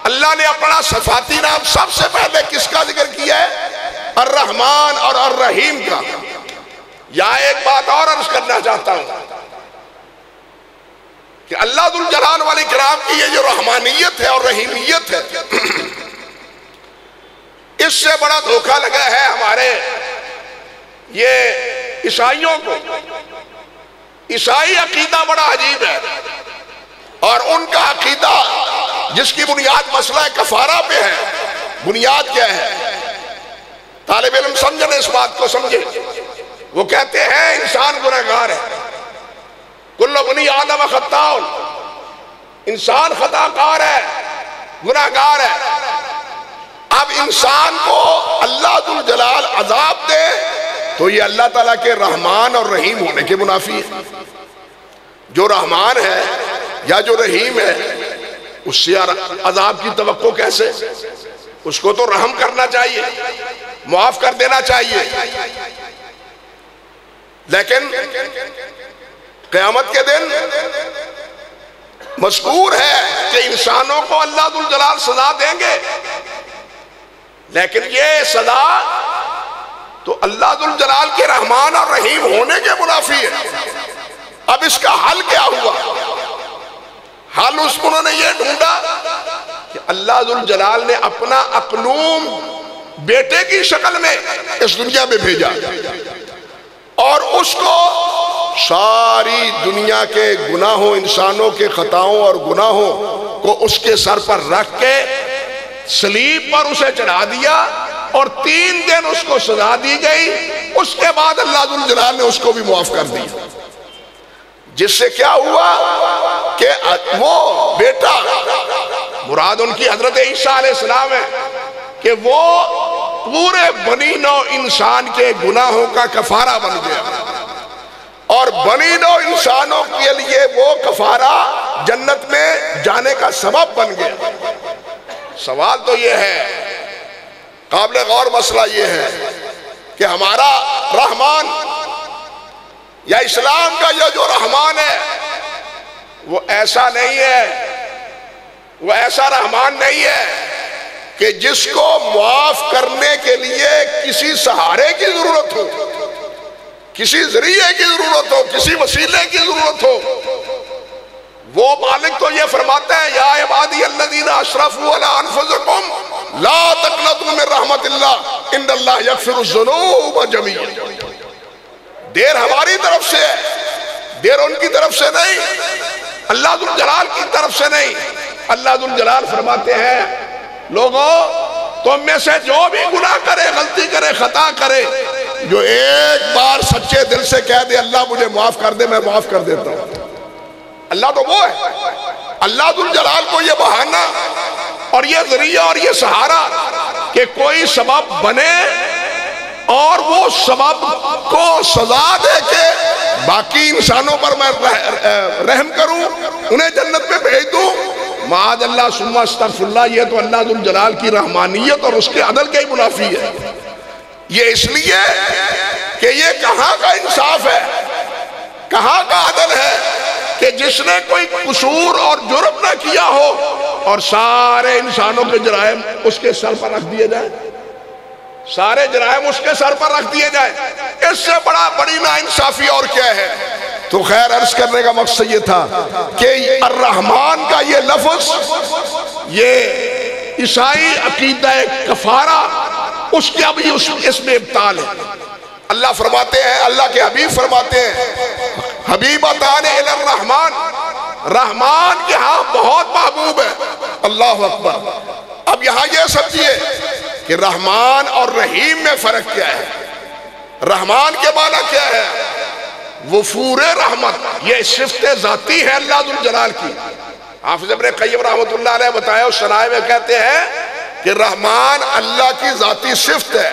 اللہ نے اپنا صفاتی نام سب سے پہلے کس کا ذکر کیا ہے؟ الرحمن اور الرحیم کا۔ یہاں ایک بات اور عرض کرنا چاہتا ہوں کہ اللہ ذوالجلال والے کرام کی یہ جو رحمانیت ہے اور رحیمیت ہے، اس سے بڑا دھوکہ لگا ہے ہمارے یہ عیسائیوں کو۔ عیسائی عقیدہ بڑا عجیب ہے، اور ان کا عقیدہ جس کی بنیاد مسئلہ کفارہ پہ ہے، بنیاد کیا ہے؟ طالب علم سمجھنے اس بات کو سمجھے۔ وہ کہتے ہیں انسان گناہگار ہے، کل بنی آدم خطاء، انسان خطا کار ہے، گناہگار ہے۔ اب انسان کو اللہ ذوالجلال عذاب دے تو یہ اللہ تعالیٰ کے رحمان اور رحیم ہونے کے منافی ہے۔ جو رحمان ہے یا جو رحیم ہے، اس سے عذاب کی توقع کیسے؟ اس کو تو رحم کرنا چاہیے، معاف کر دینا چاہیے۔ لیکن قیامت کے دن مذکور ہے کہ انسانوں کو اللہ ذوالجلال سزا دیں گے، لیکن یہ سزا تو اللہ ذوالجلال کے رحمان اور رحیم ہونے کے منافی ہے۔ اب اس کا حل کیا ہوا؟ حل انہوں نے یہ ڈھونڈا کہ اللہ ذوالجلال نے اپنا اقنوم بیٹے کی شکل میں اس دنیا میں بھیجا، اور اس کو ساری دنیا کے گناہوں، انسانوں کے خطاؤں اور گناہوں کو اس کے سر پر رکھ کے صلیب پر اسے چڑھا دیا، اور 3 دن اس کو سزا دی گئی۔ اس کے بعد اللہ ذوالجلال نے اس کو بھی معاف کر دیا، جس سے کیا ہوا کہ وہ بیٹا، مراد ان کی حضرت عیسیٰ علیہ السلام ہے، کہ وہ پورے بنی نوع انسان کے گناہوں کا کفارہ بن گیا، اور بنی نوع انسانوں کے لیے وہ کفارہ جنت میں جانے کا سبب بن گیا۔ سوال تو یہ ہے، قابل غور مسئلہ یہ ہے کہ ہمارا رحمان یا اسلام کا یہ جو رحمان ہے وہ ایسا نہیں ہے، وہ ایسا رحمان نہیں ہے کہ جس کو معاف کرنے کے لیے کسی سہارے کی ضرورت ہو، کسی ذریعے کی ضرورت ہو، کسی وسیلے کی ضرورت ہو۔ وہ مالک تو یہ فرماتا ہے یا عبادی الذین اسرفوا علی انفسکم لا تقنطوا من رحمت اللہ ان اللہ یغفر الذنوب جميعا۔ دیر ہماری طرف سے ہے، دیر ان کی طرف سے نہیں، اللہ ذوالجلال کی طرف سے نہیں۔ اللہ ذوالجلال فرماتے ہیں لوگوں تم میں سے جو بھی گناہ کرے، غلطی کرے، خطا کرے، جو ایک بار سچے دل سے کہہ دے اللہ مجھے معاف کر دے، میں معاف کر دیتا ہوں۔ اللہ تو وہ ہے. اللہ ذو الجلال کو یہ بہانہ اور یہ ذریعہ اور یہ سہارا کہ کوئی سبب بنے اور وہ سبب کو سزا دے کے باقی انسانوں پر میں رحم کروں, انہیں جنت میں بھیج دوں, معاذ اللہ ثم استغفر اللہ, یہ تو اللہ ذو الجلال کی رحمانیت اور اس کے عدل کے ہی منافی ہے. یہ اس لیے کہ یہ کہاں کا انصاف ہے, کہاں کا عدل ہے کہ جس نے کوئی قصور اور جرم نہ کیا ہو اور سارے انسانوں کے جرائم اس کے سر پر رکھ دیے جائیں, سارے جرائم اس کے سر پر رکھ دیے جائیں. اس سے بڑی ناانصافی اور کیا ہے؟ تو خیر عرض کرنے کا مقصد یہ تھا کہ الرحمن کا یہ لفظ, یہ عیسائی عقیدہ کفارہ, اس کے ابھی اس میں ابطال ہے. اللہ فرماتے ہیں, اللہ کے حبیب فرماتے ہیں, حبیبتان الی الرحمن, رحمان کے ہاں بہت محبوب ہے. اللہ اکبر. اب یہاں یہ سمجھیے کہ رحمان اور رحیم میں فرق کیا ہے. رحمان کے معنی کیا ہے؟ وفور رحمت, یہ صفت ذاتی ہے اللہ ذو الجلال کی. حافظ ابن قیم رحمۃ اللہ علیہ بتایا اس شرائع میں کہتے ہیں کہ رحمان اللہ کی ذاتی صفت ہے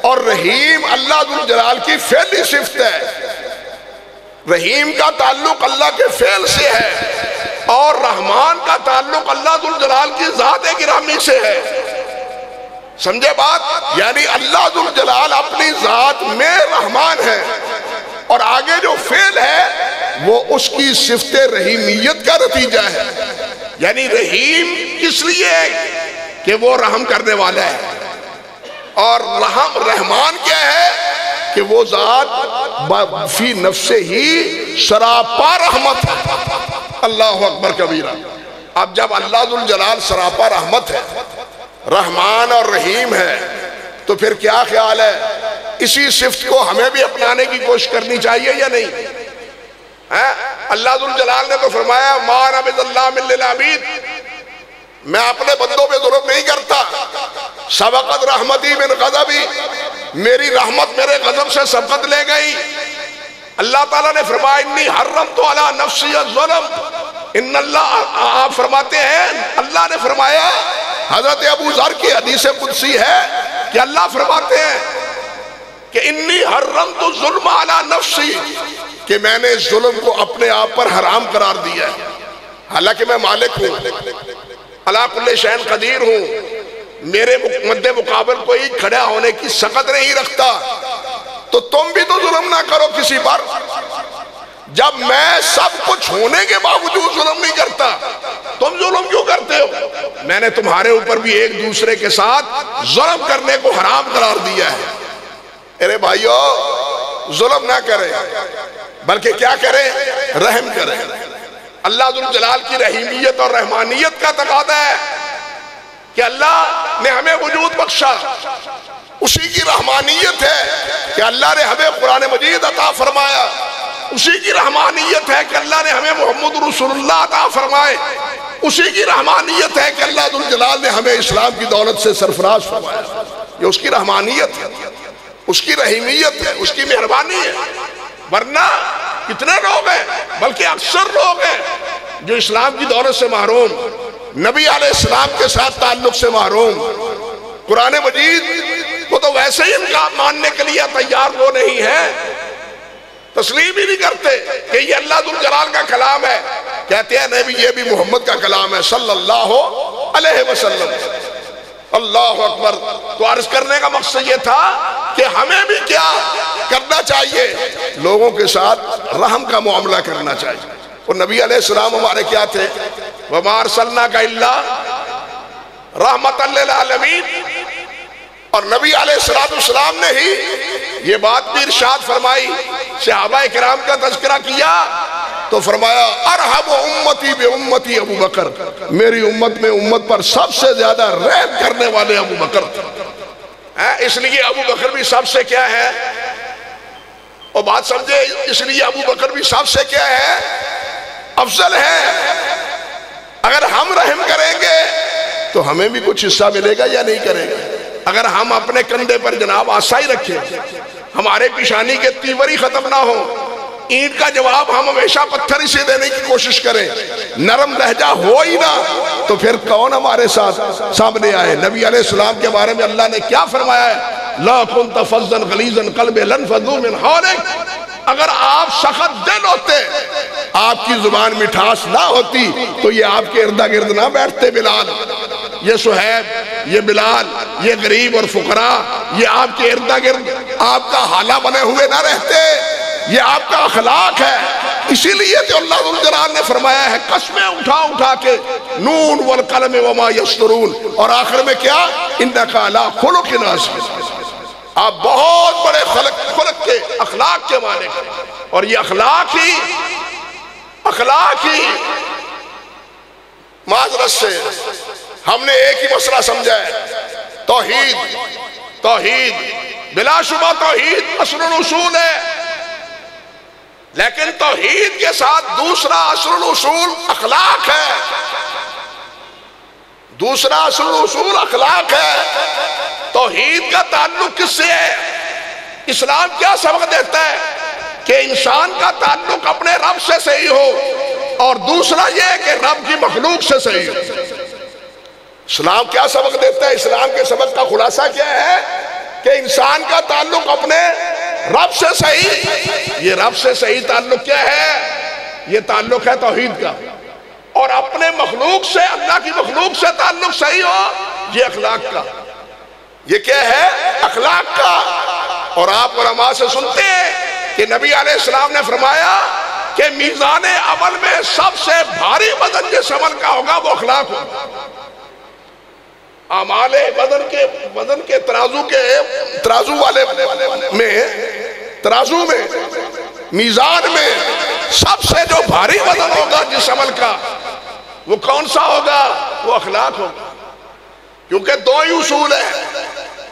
اور رحیم اللہ ذو الجلال کی فعلی صفت ہے. رحیم کا تعلق اللہ کے فعل سے ہے اور رحمان کا تعلق اللہ ذو الجلال کی ذات گرامی سے ہے. سمجھے بات؟ یعنی اللہ ذو الجلال اپنی ذات میں رحمان ہے اور آگے جو فعل ہے وہ اس کی صفت رحیمیت کا نتیجہ ہے. یعنی رحیم کس لیے کہ وہ رحم کرنے والا ہے, اور رحمان کیا ہے کہ وہ ذات فی نفس ہی سراپا رحمت ہے. اللہ اکبر کبیرہ. اب جب اللہ ذو الجلال سراپا رحمت ہے, رحمان اور رحیم ہے, تو پھر کیا خیال ہے اسی صفت کو ہمیں بھی اپنانے کی کوشش کرنی چاہیے یا نہیں؟ اللہ ذو الجلال نے تو فرمایا ما انا بظلام للعبید, میں اپنے بندوں پہ ظلم نہیں کرتا. سبقت رحمتی من غضبی, میری رحمت میرے غضب سے سبقت لے گئی. اللہ تعالیٰ نے فرمایا انی حرمت علی نفسی الظلم. ان اللہ, آپ فرماتے ہیں اللہ نے فرمایا, حضرت ابو ذر کی حدیث قدسی ہے کہ اللہ فرماتے ہیں کہ انی حرمت الظلم علی نفسی, کہ میں نے ظلم کو اپنے آپ پر حرام قرار دیا ہے, حالانکہ میں مالک ہوں, علی کل شیء قدیر ہوں, میرے مد مقابل کوئی کھڑا ہونے کی سخت نہیں رکھتا. تو تم بھی تو ظلم نہ کرو کسی پر. جب میں سب کچھ ہونے کے باوجود ظلم نہیں کرتا, تم ظلم کیوں کرتے ہو؟ میں نے تمہارے اوپر بھی ایک دوسرے کے ساتھ ظلم کرنے کو حرام قرار دیا ہے. ارے بھائیو, ظلم نہ کریں بلکہ کیا کریں؟ رحم کریں. اللہ ذو الجلال کی رحیمیت اور رحمانیت کا تقاضا ہے کہ اللہ نے ہمیں وجود بخشا, اسی کی رحمانیت ہے کہ اللہ نے ہمیں قرآن مجید عطا فرمایا, اسی کی رحمانیت ہے کہ اللہ نے ہمیں محمد رسول اللہ عطا فرمائے, اسی کی رحمانیت ہے کہ اللہ ذو الجلال نے ہمیں اسلام کی دولت سے سرفراز فرمایا. یہ اس کی رحمانیت ہے, اس کی رحیمیت ہے, اس کی مہربانی ہے. ورنہ کتنے لوگ ہیں, بلکہ اکثر لوگ ہیں جو اسلام کی دولت سے محروم, نبی علیہ السلام کے ساتھ تعلق سے محروم, قرآن مجید کو تو ویسے ہی ان کا ماننے کے لیے تیار وہ نہیں ہے, تسلیم ہی نہیں کرتے کہ یہ اللہ ذو الجلال کا کلام ہے. کہتے ہیں نہیں, یہ بھی محمد کا کلام ہے صلی اللہ علیہ وسلم. اللہ اکبر. تو عرض کرنے کا مقصد یہ تھا کہ ہمیں بھی کیا کرنا چاہیے, لوگوں کے ساتھ رحم کا معاملہ کرنا چاہیے. اور نبی علیہ السلام ہمارے کیا تھے؟ وَمَا أَرْسَلْنَاكَ إِلَّا رَحْمَةً لِّلْعَالَمِينَ. اور نبی علیہ السلام نے ہی یہ بات بھی ارشاد فرمائی, صحابہ کرام کا تذکرہ کیا تو فرمایا ارحم امتی بے امتی ابو بکر, میری امت میں امت پر سب سے زیادہ رحم کرنے والے ابو بکر. اس لیے ابو بکر بھی سب سے کیا ہے, اور بات سمجھے, اس لیے ابو بکر بھی سب سے کیا ہے, افضل ہے. اگر ہم رحم کریں گے تو ہمیں بھی کچھ حصہ ملے گا یا نہیں کریں گے؟ اگر ہم اپنے کندھے پر جناب آسائی رکھیں, ہمارے پیشانی کے تیوری ختم نہ ہو, اینٹ کا جواب ہم ہمیشہ پتھر ہی سے دینے کی کوشش کریں، نرم لہجہ ہو ہی نہ تو پھر کون ہمارے ساتھ سامنے آئے؟ نبی علیہ السلام کے بارے میں اللہ نے کیا فرمایا ہے؟ لا كنت فظا غلیظ القلب لانفضوا من حولك، اگر آپ سخت دل ہوتے، آپ کی زبان مٹھاس نہ ہوتی تو یہ آپ کے ارد گرد نہ بیٹھتے بلال، یہ صہیب، یہ بلال، یہ غریب اور فقراء، یہ آپ کے ارد گرد آپ کا حالہ بنے ہوئے نہ رہتے، یہ آپ کا اخلاق ہے۔ اسی لیے تو اللہ ذوالجلال نے فرمایا ہے قسمیں اٹھا اٹھا کے، نون والقلم وما یسطرون، اور آخر میں کیا؟ انک علی خلق عظیم، آپ بہت بڑے خلق کے، اخلاق کے مالک ہیں۔ اور یہ اخلاق ہی معذرت سے ہم نے ایک ہی مسئلہ سمجھا ہے، توحید بلا شبہ توحید اصل الاصول ہے، لیکن توحید کے ساتھ دوسرا اصل الاصول اخلاق ہے، دوسرا اصل الاصول اخلاق ہے۔ توحید کا تعلق کس سے ہے؟ اسلام کیا سبق دیتا ہے؟ کہ انسان کا تعلق اپنے رب سے صحیح ہو، اور دوسرا یہ کہ رب کی مخلوق سے صحیح ہو۔ اسلام کیا سبق دیتا ہے؟ اسلام کے سبق کا خلاصہ کیا ہے؟ کہ انسان کا تعلق اپنے رب سے صحیح، یہ رب سے صحیح تعلق کیا ہے؟ یہ تعلق ہے توحید کا، اور اپنے مخلوق سے، اللہ کی مخلوق سے تعلق صحیح ہو، یہ اخلاق کا، یہ کیا ہے؟ اخلاق کا۔ اور آپ علماء سے سنتے ہیں کہ نبی علیہ السلام نے فرمایا کہ میزان عمل میں سب سے بھاری وزن جس عمل کا ہوگا وہ اخلاق ہوگا۔ اعمال وزن کے ترازو والے ترازو میں میزان میں سب سے جو بھاری وزن ہوگا جس عمل کا، وہ کون سا ہوگا؟ وہ اخلاق ہوگا۔ کیونکہ دو ہی اصول ہیں،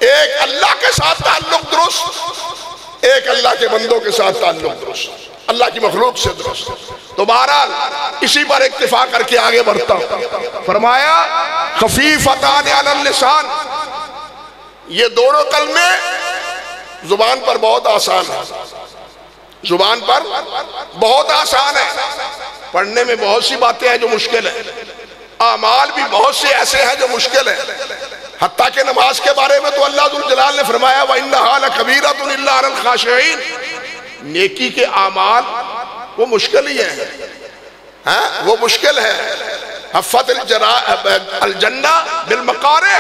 ایک اللہ کے ساتھ تعلق درست، ایک اللہ کے بندوں کے ساتھ تعلق درست، اللہ کی مخلوق سے درست۔ تو بہرحال اسی پر اکتفا کر کے آگے بڑھتا ہوں۔ فرمایا خفیفتان علی اللسان، یہ دونوں کلمے زبان پر بہت آسان ہے، زبان پر بہت آسان ہے، پڑھنے میں بہت سی باتیں ہیں جو مشکل ہیں، اعمال بھی بہت سے ایسے ہیں جو مشکل ہیں، حتیٰ کہ نماز کے بارے میں تو اللہ ذوالجلال نے فرمایا وَإِنَّهَا لَكَبِيرَةٌ إِلَّا عَلَى الْخَاشِعِينَ، نیکی کے اعمال وہ مشکل ہی ہیں، وہ مشکل ہے۔ حفت الجنہ بالمقارع،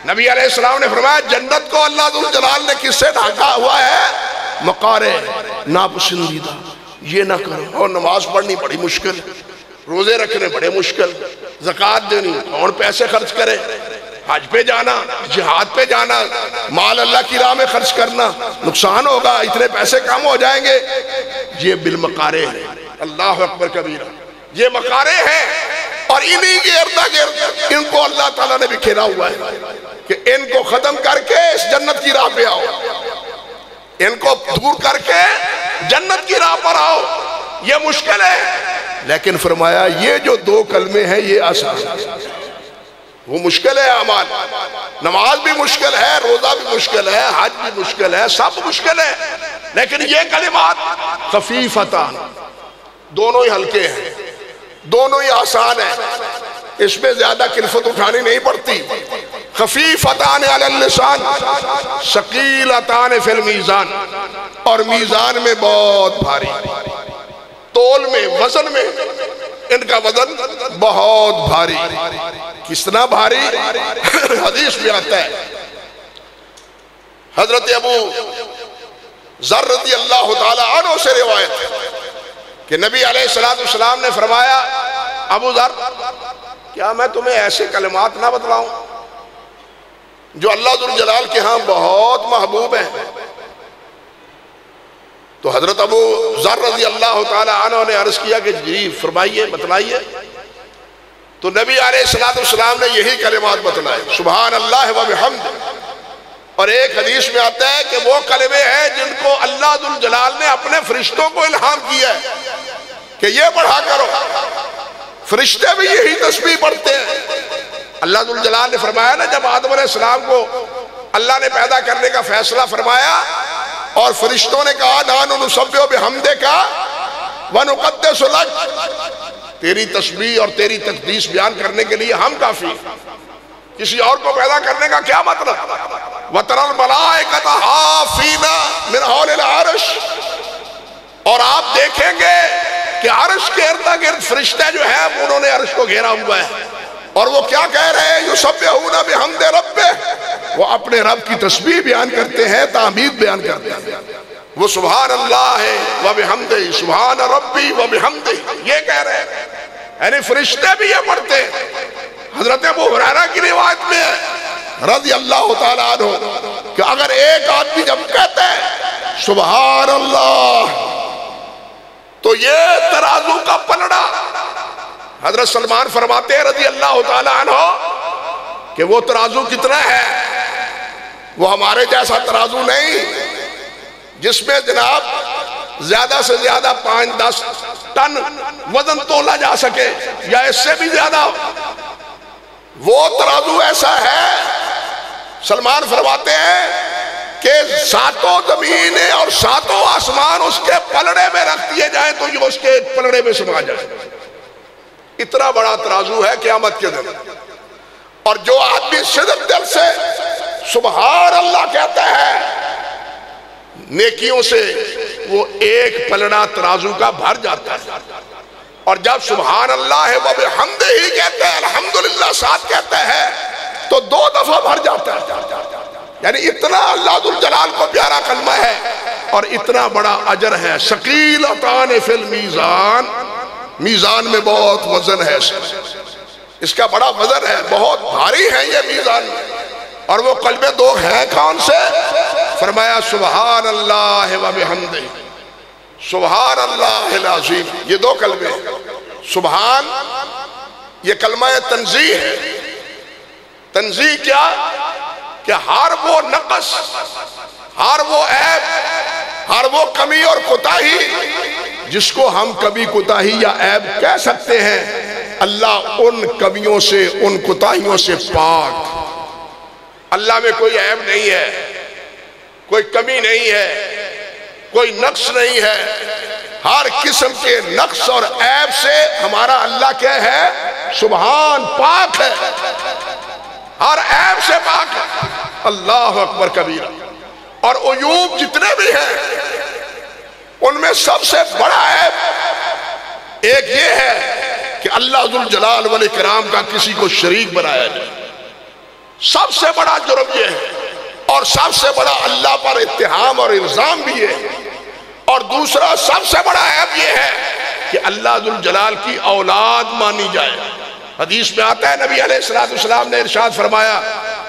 نبی علیہ السلام نے فرمایا جنت کو اللہ ذوالجلال نے کس سے ڈھانکا ہوا ہے؟ مقارع، ناپسندیدہ، یہ نہ کرو۔ اور نماز پڑھنی بڑی مشکل، روزے رکھنے بڑے مشکل، زکوٰۃ دینی، کون پیسے خرچ کرے، حج پہ جانا، جہاد پہ جانا، مال اللہ کی راہ میں خرچ کرنا، نقصان ہوگا، اتنے پیسے کم ہو جائیں گے، یہ بالمقارع ہے۔ اللہ اکبر کبیرہ، یہ مقارع ہیں، اور انہی کے ارد گرد ان کو اللہ تعالیٰ نے بکھیرا ہوا ہے کہ ان کو ختم کر کے اس جنت کی راہ پہ آؤ، ان کو دور کر کے جنت کی راہ پر آؤ۔ یہ مشکل ہے، لیکن فرمایا یہ جو دو کلمے ہیں یہ آسان ہے۔ وہ مشکل ہے اعمال، نماز بھی مشکل ہے، روزہ بھی مشکل ہے، حج بھی مشکل ہے، سب مشکل ہے، لیکن یہ کلمات خفیفتان، دونوں ہی ہلکے ہیں، دونوں ہی آسان ہیں، اس میں زیادہ کلفت اٹھانی نہیں پڑتی۔ خفیفتان علی اللسان ثقیلتان فی المیزان، اور میزان میں بہت بھاری، تول میں، وزن میں ان کا وزن بہت بھاری۔ کس طرح بھاری؟ حدیث میں آتا ہے، حضرت ابو ذر رضی اللہ تعالی عنہ سے روایت ہے کہ نبی علیہ السلام نے فرمایا ابو ذر کیا میں تمہیں ایسے کلمات نہ بتلاؤں جو اللہ ذوالجلال کے ہاں بہت محبوب ہیں؟ تو حضرت ابو ذر رضی اللہ تعالی عنہ نے عرض کیا کہ جی فرمائیے، بتلائیے۔ تو نبی علیہ السلام نے یہی کلمات بتلائے، سبحان اللہ و بحمدہ۔ اور ایک حدیث میں آتا ہے کہ وہ کلمے ہیں جن کو اللہ ذوالجلال نے اپنے فرشتوں کو الہام کیا ہے کہ یہ پڑھا کرو، فرشتے بھی یہی تسبیح پڑھتے ہیں۔ اللہ ذوالجلال نے فرمایا نا، جب آدم علیہ السلام کو اللہ نے پیدا کرنے کا فیصلہ فرمایا اور فرشتوں نے کہا نحن نسبح بحمدک ونقدس لک، تیری تسبیح اور تیری تقدیس بیان کرنے کے لیے ہم کافی، کسی اور کو پیدا کرنے کا کیا مطلب؟ وَتَرَى الْمَلَائِكَةَ حَافِينَ مِنْ حَوْلِ الْعَرْشِ، اور آپ دیکھیں گے کہ عرش کے ارد گرد فرشتے جو ہیں انہوں نے عرش کو گھیرا ہوا ہے، اور وہ کیا کہہ رہے ہیں؟ یسبحون بحمد ربہ، وہ اپنے رب کی تسبیح بیان کرتے ہیں، تحمید بیان کرتے ہیں، وہ سبحان اللہ وبحمدہ سبحان ربی وبحمدہ یہ کہہ رہے ہیں، یعنی فرشتے بھی یہ پڑھتے ہیں۔ حضرت ابو ہریرہ کی روایت میں ہے رضی اللہ تعالیٰ عنہ کہ اگر ایک آدمی جب کہتا ہے سبحان اللہ تو یہ ترازو کا پلڑا، حضرت سلمان فرماتے ہیں رضی اللہ تعالیٰ عنہ کہ وہ ترازو کتنا ہے؟ وہ ہمارے جیسا ترازو نہیں جس میں جناب زیادہ سے زیادہ 5-10 ٹن وزن تولا جا سکے یا اس سے بھی زیادہ، وہ ترازو ایسا ہے سلمان فرماتے ہیں کہ 7 زمینیں اور 7 آسمان اس کے پلڑے میں رکھ دیے جائیں تو یہ اس کے پلڑے میں سما جائے، اتنا بڑا ترازو ہے قیامت کے دن۔ اور جو آدمی صدق دل سے سبحان اللہ کہتا ہے نیکیوں سے وہ ایک پلڑا ترازو کا بھر جاتا ہے، اور جب سبحان اللہ وبحمدہ ہی کہتے ہیں الحمدللہ ساتھ کہتا ہے تو 2 دفعہ بھر جاتا ہے، یعنی اتنا اللہ ذوالجلال کو پیارا کلمہ ہے اور اتنا بڑا اجر ہے۔ ثقیلتان فی المیزان، میزان میں بہت وزن ہے، اس کا بڑا وزن ہے، بہت بھاری ہے یہ میزان میں، اور وہ کلمے 2 ہیں کون سے؟ فرمایا سبحان اللہ وبحمدہ سبحان اللہ العظیم، یہ 2 کلمے۔ سبحان یہ کلمہ تنزیہ ہے، تنزیہ کیا؟ کہ ہر وہ نقص، ہر وہ عیب، ہر وہ کمی اور کوتاہی جس کو ہم کبھی کوتاہی یا عیب کہہ سکتے ہیں، اللہ ان کمیوں سے ان کوتاہیوں سے پاک، اللہ میں کوئی عیب نہیں ہے، کوئی کمی نہیں ہے، کوئی نقص نہیں ہے، ہر قسم کے نقص اور عیب سے ہمارا اللہ کیا ہے؟ سبحان، پاک ہے، ہر عیب سے پاک ہے، اللہ اکبر کبیرہ۔ اور عیوب جتنے بھی ہیں ان میں سب سے بڑا عیب ایک یہ ہے کہ اللہ ذوالجلال والاکرام کا کسی کو شریک بنایا جائے، سب سے بڑا جرم یہ ہے، اور سب سے بڑا اللہ پر اتہام اور الزام بھی ہے، اور دوسرا سب سے بڑا عیب یہ ہے کہ اللہ ذوالجلال کی اولاد مانی جائے۔ حدیث میں آتا ہے نبی علیہ السلام نے ارشاد فرمایا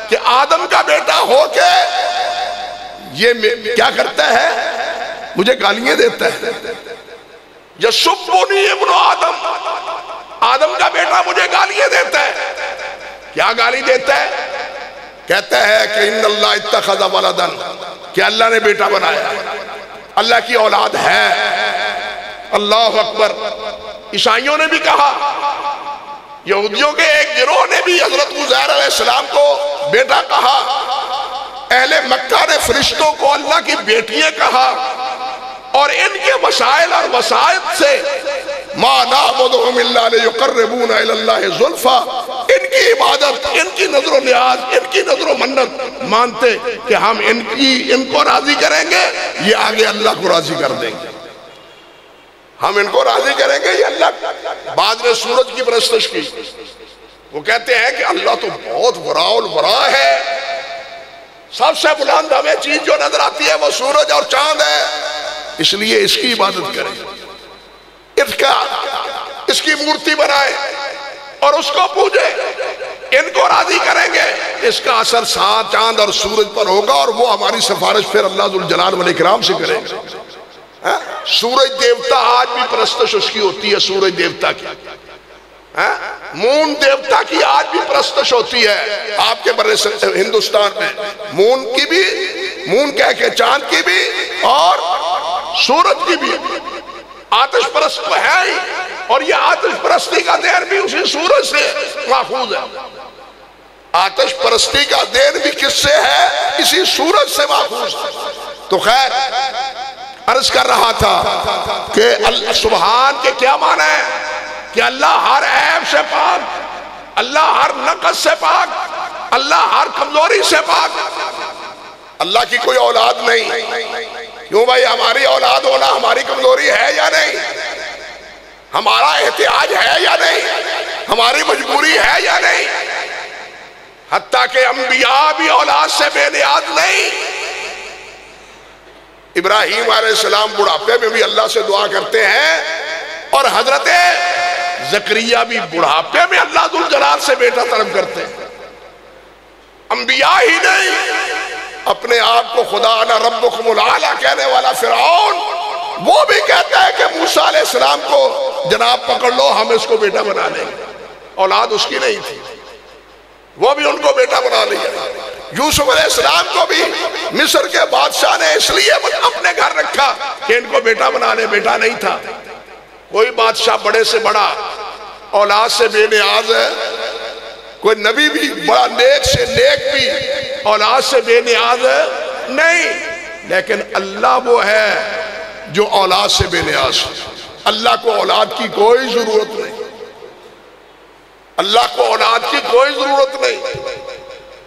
کہ آدم کا بیٹا ہو کے یہ کیا کرتا ہے؟ مجھے گالیاں دیتا ہے، یسبنی ابن آدم، آدم کا بیٹا مجھے گالیاں دیتا ہے۔ کیا گالی دیتا ہے؟ کہتا ہے کہ ان اللہ اتخذ ولدا، کہ اللہ نے بیٹا بنایا، اللہ کی اولاد ہے۔ اللہ اکبر۔ عیسائیوں نے بھی کہا، یہودیوں کے ایک گروہ نے بھی حضرت عزیر علیہ السلام کو بیٹا کہا، اہل مکہ نے فرشتوں کو اللہ کی بیٹیاں کہا، اور ان کے مسائل اور وسائط سے ما نعبدهم الا ليقربونا الى الله زلفى، ان کی عبادت، ان کی نظر و نیاز، ان کی نظر و منت مانتے کہ ہم ان کو راضی کریں گے، یہ آگے اللہ کو راضی کر دیں گے، ہم ان کو راضی کریں گے، یہ اللہ۔ بعد میں سورج کی پرستش کی، وہ کہتے ہیں کہ اللہ تو بہت وراء الورا ہے، سب سے بلند ہمیں چیز جو نظر آتی ہے وہ سورج اور چاند ہے، اس لیے اس کی عبادت کریں، اس کی مورتی بنائیں اور اس کو پوجیں، ان کو راضی کریں گے، اس کا اثر چاند اور سورج پر ہوگا، اور وہ ہماری سفارش پھر اللہ ذوالجلال والاکرام سے کریں گے۔ سورج دیوتا آج بھی پرستش اس کی ہوتی ہے، سورج دیوتا کی، مون دیوتا کی آج بھی پرستش ہوتی ہے آپ کے ہندوستان میں، مون کی بھی، مون کہہ کے چاند کی بھی اور سورج کی بھی، آتش پرست تو ہے ہی، اور یہ آتش پرستی کا دین بھی اسی سورج سے محفوظ ہے، آتش پرستی کا دین بھی کس سے ہے؟ اسی سورج سے محفوظ ہے۔ تو خیر عرض کر رہا تھا کہ سبحان کے کیا معنی ہے کہ اللہ ہر عیب سے پاک، اللہ ہر نقص سے پاک، اللہ ہر کمزوری سے پاک. اللہ کی کوئی اولاد نہیں. کیوں بھائی؟ ہماری اولاد ہونا ہماری کمزوری ہے یا نہیں؟ ہمارا احتیاج ہے یا نہیں؟ ہماری مجبوری ہے یا نہیں؟ حتیٰ کہ انبیاء بھی اولاد سے بے نیاز نہیں. ابراہیم علیہ السلام بڑھاپے میں بھی اللہ سے دعا کرتے ہیں، اور حضرت زکریا بھی بڑھاپے میں اللہ ذوالجلال سے بیٹا طلب کرتے ہیں. انبیاء ہی نہیں، اپنے آپ کو خدا انا ربکم الاعلی کہنے والا فرعون، وہ بھی کہتا ہے کہ موسیٰ علیہ السلام کو جناب پکڑ لو، ہم اس کو بیٹا بنا لیں گے. اولاد اس کی نہیں تھی، وہ بھی ان کو بیٹا بنا لیا. یوسف علیہ السلام کو بھی مصر کے بادشاہ نے اس لیے اپنے گھر رکھا کہ ان کو بیٹا بنا لے، بیٹا نہیں تھا. کوئی بادشاہ بڑے سے بڑا اولاد سے بے نیاز ہے، کوئی نبی بھی بڑا نیک سے نیک بھی اولاد سے بے نیاز ہے نہیں. لیکن اللہ وہ ہے جو اولاد سے بے نیاز ہے. اللہ کو اولاد کی کوئی ضرورت نہیں، اللہ کو اولاد کی کوئی ضرورت نہیں.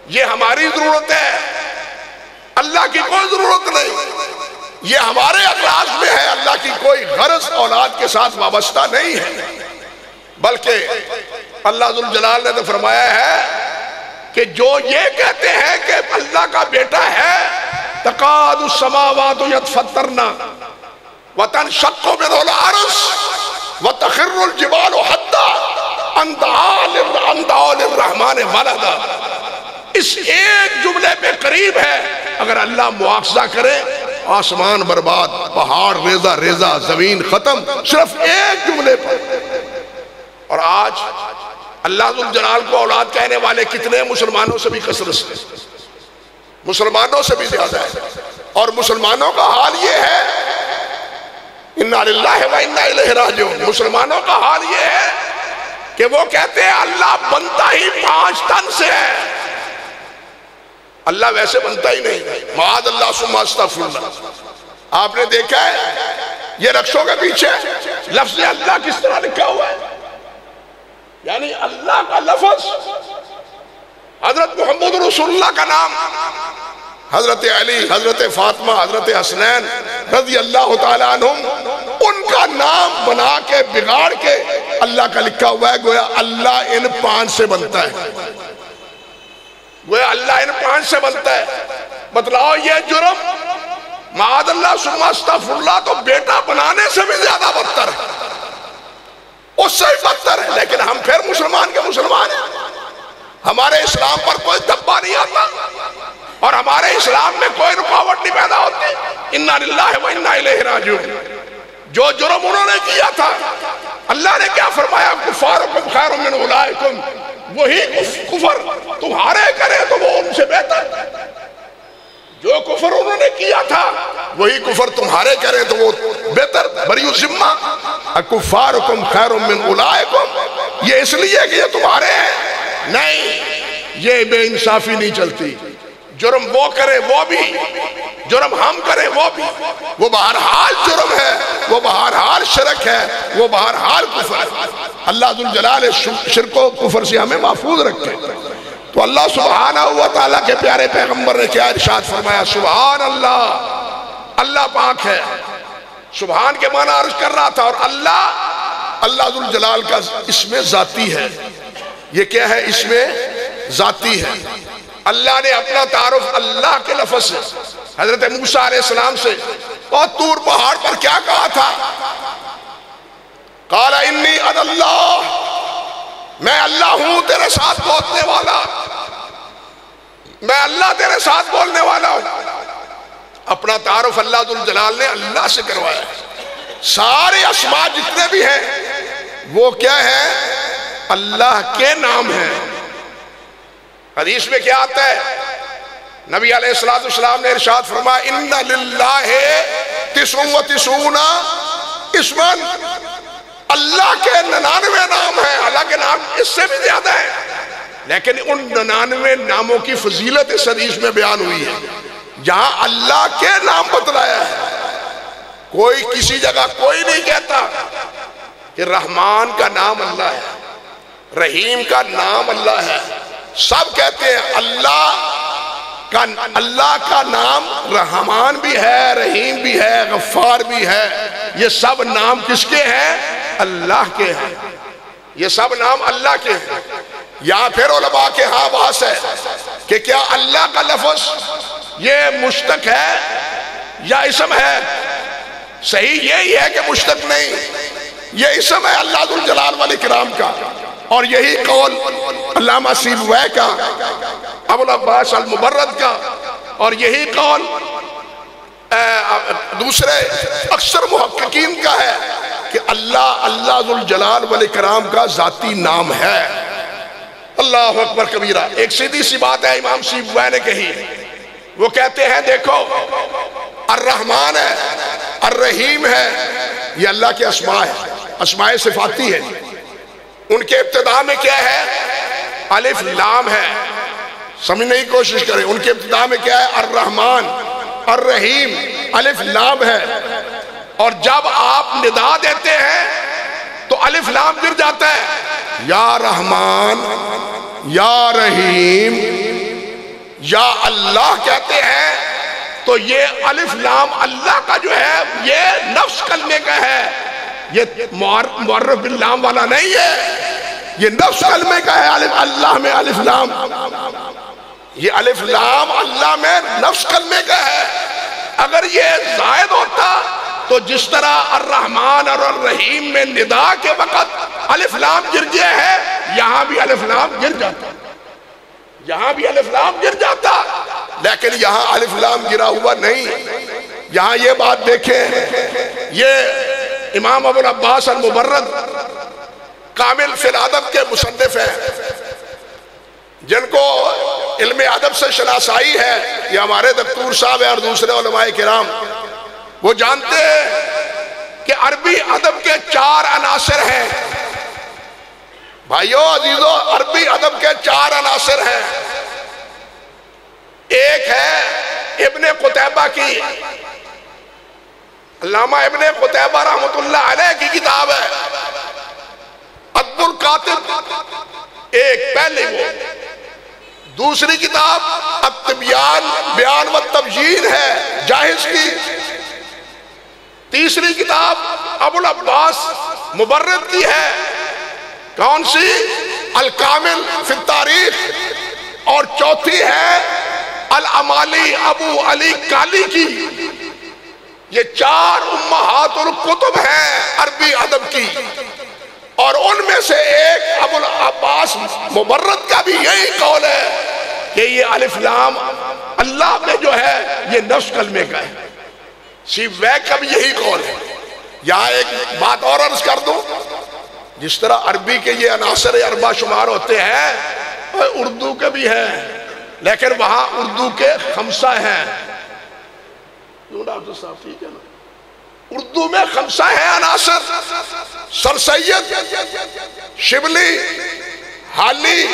یہ ہماری ضرورت ہے، اللہ کی کوئی ضرورت نہیں. یہ ہمارے اخلاق میں ہے. اللہ کی کوئی غرض اولاد کے ساتھ وابستہ نہیں ہے، بلکہ اللہ ذوالجلال نے تو فرمایا ہے کہ جو یہ کہتے ہیں کہ اللہ کا بیٹا ہے، تقاد السماوات یتفطرن وتنشق منه الارض وتخر الجبال حتى ان دعوا للرحمن ولدا. اس ایک جملے پہ قریب ہے اگر اللہ مواخذہ کرے آسمان برباد، پہاڑ ریزہ ریزہ، زمین ختم، صرف ایک جملے پر. اور آج اللہ ذوالجلال کو اولاد کہنے والے کتنے مسلمانوں سے بھی کثرت سے، مسلمانوں سے بھی زیادہ ہے. اور مسلمانوں کا حال یہ ہے، انا للہ و انا الیہ راجعون، مسلمانوں کا حال یہ ہے کہ وہ کہتے ہیں اللہ بنتا ہی 5 تن سے ہے. اللہ ویسے بنتا ہی نہیں، معاذ اللہ ثم استغفر اللہ. آپ نے دیکھا ہے یہ رقصوں کے پیچھے لفظ اللہ کس طرح لکھا ہوا ہے؟ یعنی اللہ کا لفظ، حضرت محمد رسول اللہ کا نام، حضرت علی، حضرت فاطمہ، حضرت حسنین رضی اللہ تعالیٰ عنہم، ان کا نام بنا کے بگاڑ کے اللہ کا لکھا ہوا ہے. گویا اللہ ان 5 سے بنتا ہے، گویا اللہ ان 5 سے بنتا ہے. بتلاؤ یہ جرم معاذ اللہ ثم استغفر اللہ تو بیٹا بنانے سے بھی زیادہ بدتر ہے، اس سے بھی بدتر ہے. لیکن ہم پھر مسلمان کے مسلمان ہیں، ہمارے اسلام پر کوئی دھبا نہیں آتا اور ہمارے اسلام میں کوئی رکاوٹ نہیں پیدا ہوتی. انا للہ و انا الیہ راجعون. جو جرم انہوں نے کیا تھا اللہ نے کیا فرمایا؟ کفارکم خیر من اولئکم، وہی کفر تمہارے کرے تو وہ ان سے بہتر. جو کفر انہوں نے کیا تھا وہی کفر تمہارے کرے تو وہ بہتر. بری الذمہ اکفارکم خیر من اولئکم، یہ اس لیے کہ یہ تمہارے ہیں نہیں. یہ بے انصافی نہیں چلتی. جرم وہ کرے وہ بھی، جرم ہم کرے وہ بھی، وہ بہرحال جرم ہے، وہ بہرحال شرک ہے، وہ بہرحال کفر ہے. اللہ ذوالجلال شرک و کفر سے ہمیں محفوظ رکھے. تو اللہ سبحانہ و تعالیٰ کے پیارے پیغمبر نے کیا ارشاد فرمایا؟ سبحان اللہ، اللہ پاک ہے. سبحان کے معنی عرض کر رہا تھا. اور اللہ ذوالجلال کا اسم ذاتی ہے. یہ کیا ہے؟ اسم ذاتی ہے. اللہ نے اپنا تعارف اللہ کے لفظ سے حضرت موسیٰ علیہ السلام سے اور طور پہاڑ پر کیا کہا تھا؟ قال انی انا اللہ، میں اللہ ہوں تیرے ساتھ بولنے والا، میں اللہ تیرے ساتھ بولنے والا ہوں. اپنا تعارف اللہ ذوالجلال نے اللہ سے کروایا. سارے اسماء جتنے بھی ہیں وہ کیا ہے؟ اللہ کے نام ہیں. حدیث میں کیا آتا ہے؟ نبی علیہ السلام نے ارشاد فرمایا ان للہ 99 اسما، اللہ کے 99 نام ہیں. اللہ کے نام اس سے بھی زیادہ ہیں، لیکن ان 99 ناموں کی فضیلت اس حدیث میں بیان ہوئی ہے. یہاں اللہ کے نام بتلایا ہے. کوئی کسی جگہ کوئی نہیں کہتا کہ رحمان کا نام اللہ ہے, رحیم کا نام اللہ ہے. سب کہتے ہیں اللہ کا نام رحمان بھی ہے, رحیم بھی ہے, غفار بھی ہے. یہ سب نام کس کے ہیں؟ اللہ کے ہیں. یہ سب نام اللہ کے ہیں. یا پھر علماء کے ہاں بحث ہے کہ کیا اللہ کا لفظ یہ مشتق ہے یا اسم ہے؟ صحیح یہی ہے کہ مشتق نہیں, یہ اسم ہے اللہ ذو الجلال والاکرام کا. اور یہی قول علامہ سیبویہ کا, ابو العباس المبرد کا, اور یہی قول دوسرے اکثر محققین کا ہے کہ اللہ ذو الجلال والاکرام کا ذاتی نام ہے. اللہ اکبر کبیرہ. ایک سیدھی سی بات ہے امام سیبویہ نے کہی, وہ کہتے ہیں دیکھو الرحمن ہے, الرحیم ہے, یہ اللہ کے اسماء ہے, اسماء صفاتی ہے. ان کے ابتدا میں کیا ہے؟ الف لام ہے. سمجھنے کی کوشش کریں, ان کے ابتدا میں کیا ہے؟ الرحمن, الرحیم, الف لام ہے. اور جب آپ ندا دیتے ہیں تو الف لام گر جاتا ہے. یا رحمان, یا رحیم, یا اللہ کہتے ہیں تو یہ الف لام اللہ کا جو ہے یہ نفس کلمے کا ہے, یہ معرف باللام والا نہیں ہے, یہ نفس کلمے کا ہے. اللہ میں الف لام, یہ الف لام اللہ میں نفس کلمے کا ہے. اگر یہ زائد ہوتا تو جس طرح الرحمن اور الرحیم میں ندا کے وقت الف لام گر گیا ہے, یہاں بھی الف لام گر جاتا, یہاں بھی الف لام گر جاتا. لیکن یہاں الف لام گرا ہوا نہیں. یہاں یہ بات دیکھیں, یہ امام ابو العباس المبرد کامل فی الادب کے مصنف ہیں, جن کو علم ادب سے شناسائی ہے. یہ ہمارے دکتور صاحب ہیں اور دوسرے علماء کرام, وہ جانتے ہیں کہ عربی ادب کے 4 عناصر ہیں. بھائیو عزیزو, عربی ادب کے 4 عناصر ہیں. ایک ہے ابن قتیبہ کی, علامہ ابن قتیبہ رحمۃ اللہ علیہ کی کتاب ہے ادب الکاتب, ایک پہلے وہ. دوسری کتاب التبیان بیان و تبیین ہے جاہز کی. تیسری کتاب ابو العباس مبرد کی ہے, کون سی؟ الکامل فی التاریخ. اور چوتھی ہے الامالی ابو علی کالی کی. یہ 4 امہات الکتب ہیں عربی ادب کی, اور ان میں سے ایک ابو العباس مبرد کا بھی یہی قول ہے کہ یہ الف لام اللہ میں جو ہے یہ نفس کلمے کا ہے. سیبویہ کا بھی یہی قول ہے. یہاں ایک بات اور عرض کر دوں, جس طرح عربی کے یہ عناصر اربع شمار ہوتے ہیں, اردو کے بھی ہیں, لیکن وہاں اردو کے 5 ہیں. ڈاکٹر صاحب ٹھیک ہے نا, اردو میں 5 ہیں عناصر. سر سید, شبلی, حالی,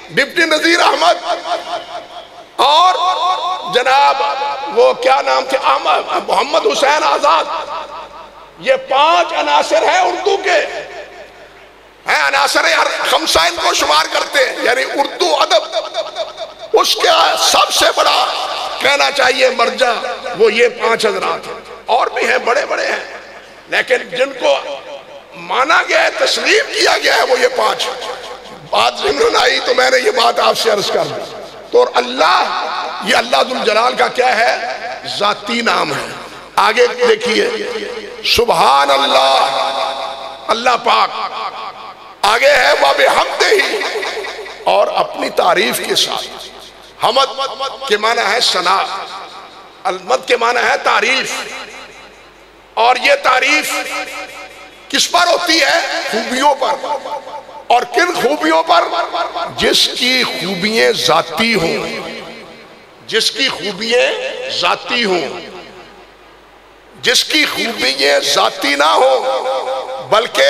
ڈپٹی نذیر احمد, اور جناب وہ کیا نام تھے, محمد حسین آزاد. یہ 5 عناصر ہیں اردو کے, ہیں عناصر 5 ان کو شمار کرتے ہیں. یعنی اردو ادب اس کا سب سے بڑا کہنا چاہیے مرجع وہ یہ 5 حضرات ہیں. اور بھی ہیں, بڑے بڑے ہیں, لیکن جن کو مانا گیا ہے, تسلیم کیا گیا ہے, وہ یہ 5. بات ذہن آئی تو میں نے یہ بات آپ سے عرض کر دی. تو اللہ, یہ اللہ ذو الجلال کا کیا ہے؟ ذاتی نام ہے. آگے دیکھیے, سبحان اللہ, اللہ پاک. آگے ہے وَبِحَمْدِهِ, اور اپنی تعریف کے ساتھ. حمد کے معنی ہے ثنا, الحمد کے معنی ہے تعریف. اور یہ تعریف کس پر ہوتی ہے؟ خوبیوں پر. اور کن خوبیوں پر؟ جس کی خوبیاں ذاتی ہوں, جس کی خوبیاں ذاتی ہوں. جس کی خوبیاں ذاتی نہ ہو بلکہ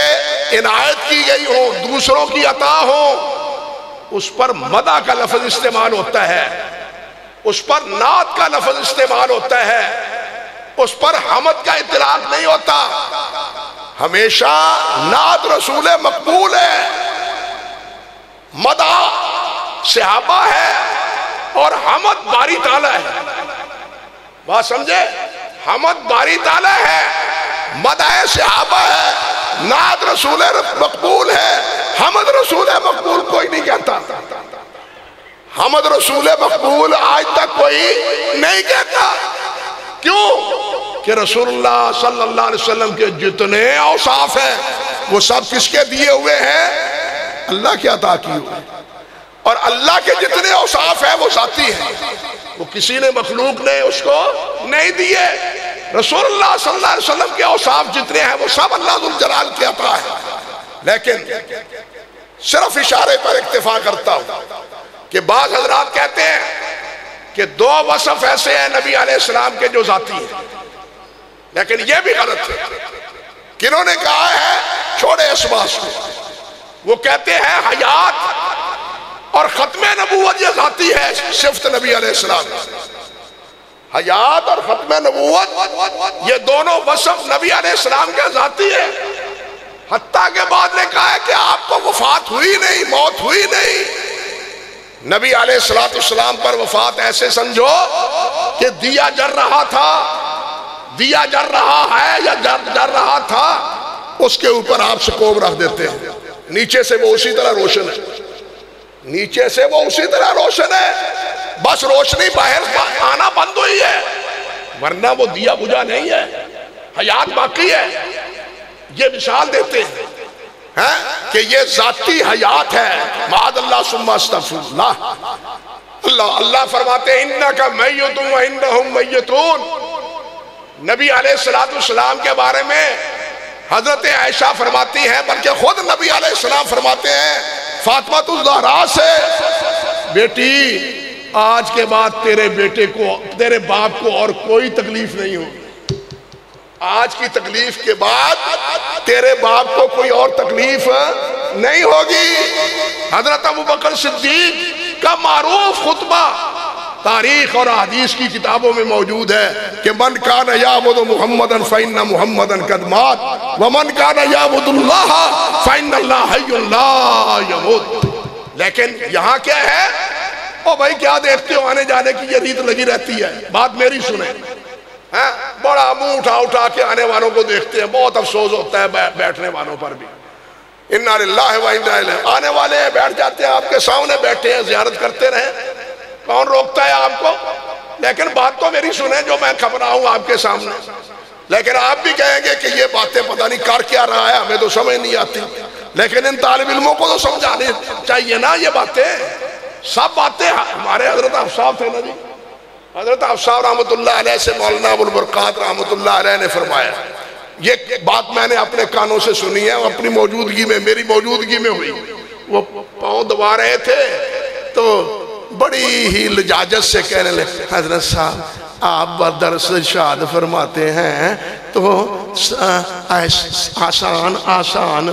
عنایت کی گئی ہو, دوسروں کی عطا ہو, اس پر مدح کا لفظ استعمال ہوتا ہے. اس پر نعت کا لفظ استعمال ہوتا ہے، اس پر حمد کا اطلاق نہیں ہوتا۔ ہمیشہ نعت رسول مقبول ہے، مدح صحابہ ہے، اور حمد باری تعالیٰ ہے۔ بات سمجھے؟ حمد باری تعالیٰ ہے، مدح صحابہ ہے، نعت رسول مقبول ہے۔ حمد رسول مقبول کوئی نہیں کہتا، حمد رسول مقبول آج تک کوئی نہیں کہتا۔ کیوں؟ کہ رسول اللہ صلی اللہ علیہ وسلم کے جتنے اوصاف ہیں وہ سب کس کے دیے ہوئے ہیں؟ اللہ کے عطا کی ہوئے، اور اللہ کے جتنے اوصاف ہیں وہ ذاتی ہیں، وہ کسی نے مخلوق نے اس کو نہیں دیے۔ رسول اللہ صلی اللہ علیہ وسلم کے اوصاف جتنے ہیں وہ سب اللہ ذو الجلال کے عطا ہے۔ لیکن صرف اشارے پر اکتفا کرتا ہوں کہ بعض حضرات کہتے ہیں کہ دو وصف ایسے ہیں نبی علیہ السلام کے جو ذاتی ہیں، لیکن یہ بھی غلط ہے۔ کنہوں نے کہا ہے؟ چھوڑے اس بات کو، وہ کہتے ہیں حیات اور ختم نبوت یہ ذاتی ہے صفت نبی علیہ السلام۔ حیات اور ختم نبوت یہ دونوں وصف نبی علیہ السلام کے ذاتی ہے۔ حتیٰ کہ بعد نے کہا ہے کہ آپ کو وفات ہوئی نہیں، موت ہوئی نہیں۔ نبی علیہ السلام پر وفات ایسے سمجھو کہ دیا جل رہا تھا، دیا جل رہا ہے یا جل رہا تھا، اس کے اوپر آپ سکوب رکھ دیتے ہیں، نیچے سے وہ اسی طرح روشن ہے، نیچے سے وہ اسی طرح روشن ہے، بس روشنی باہر آنا بند ہوئی ہے، ورنہ وہ دیا بجھا نہیں ہے، حیات باقی ہے۔ یہ مثال دیتے ہیں کہ یہ ذاتی حیات ہے، معاذ اللہ ثم استغفر اللہ۔ اللہ فرماتے ہیں انک میت و انہم میتون۔ نبی علیہ السلام کے بارے میں حضرت عائشہ فرماتی ہیں، بلکہ خود نبی علیہ السلام فرماتے ہیں فاطمہ الزہرا سے، بیٹی آج کے بعد تیرے بیٹے کو، تیرے باپ کو اور کوئی تکلیف نہیں ہوگی، آج کی تکلیف کے بعد تیرے باپ کو کوئی اور تکلیف نہیں ہوگی۔ حضرت ابوبکر صدیق کا معروف خطبہ تاریخ اور حدیث کی کتابوں میں موجود ہے کہ من کان یعبد محمدا فإن محمدا قد مات ومن کان یعبد اللہ فإن اللہ حی لا یموت۔ لیکن یہاں کیا ہے؟ او بھائی کیا دیکھتے ہو، آنے جانے کی یہ ریت لگی رہتی ہے، بات میری سنیں، بڑا منہ اٹھا کے آنے والوں کو دیکھتے ہیں، بہت افسوس ہوتا ہے بیٹھنے والوں پر بھی۔ انا للہ و انا الیہ، آنے والے ہیں بیٹھ جاتے ہیں، آپ کے سامنے بیٹھے ہیں، زیارت کرتے رہیں، کون روکتا ہے آپ کو؟ لیکن بات تو میری سنیں جو میں خبرا ہوں آپ کے سامنے۔ لیکن آپ بھی کہیں گے کہ یہ باتیں پتہ نہیں کر کیا رہا ہے، ہمیں تو سمجھ نہیں آتی، لیکن ان طالب علموں کو تو سمجھانے چاہیے نا یہ باتیں، سب باتیں۔ ہمارے حضرت افصاح تھے نا جی، حضرت افصاح رحمت اللہ علیہ سے مولانا ابوالبرکات رحمت اللہ علیہ نے فرمایا، یہ بات میں نے اپنے کانوں سے سنی ہے، اپنی موجودگی میں، میری موجودگی میں ہوئی۔ وہ پاؤں دبا رہے تھے تو بڑی ہی لجاجت سے کہنے لگے حضرت صاحب آپ درس ارشاد فرماتے ہیں تو آسان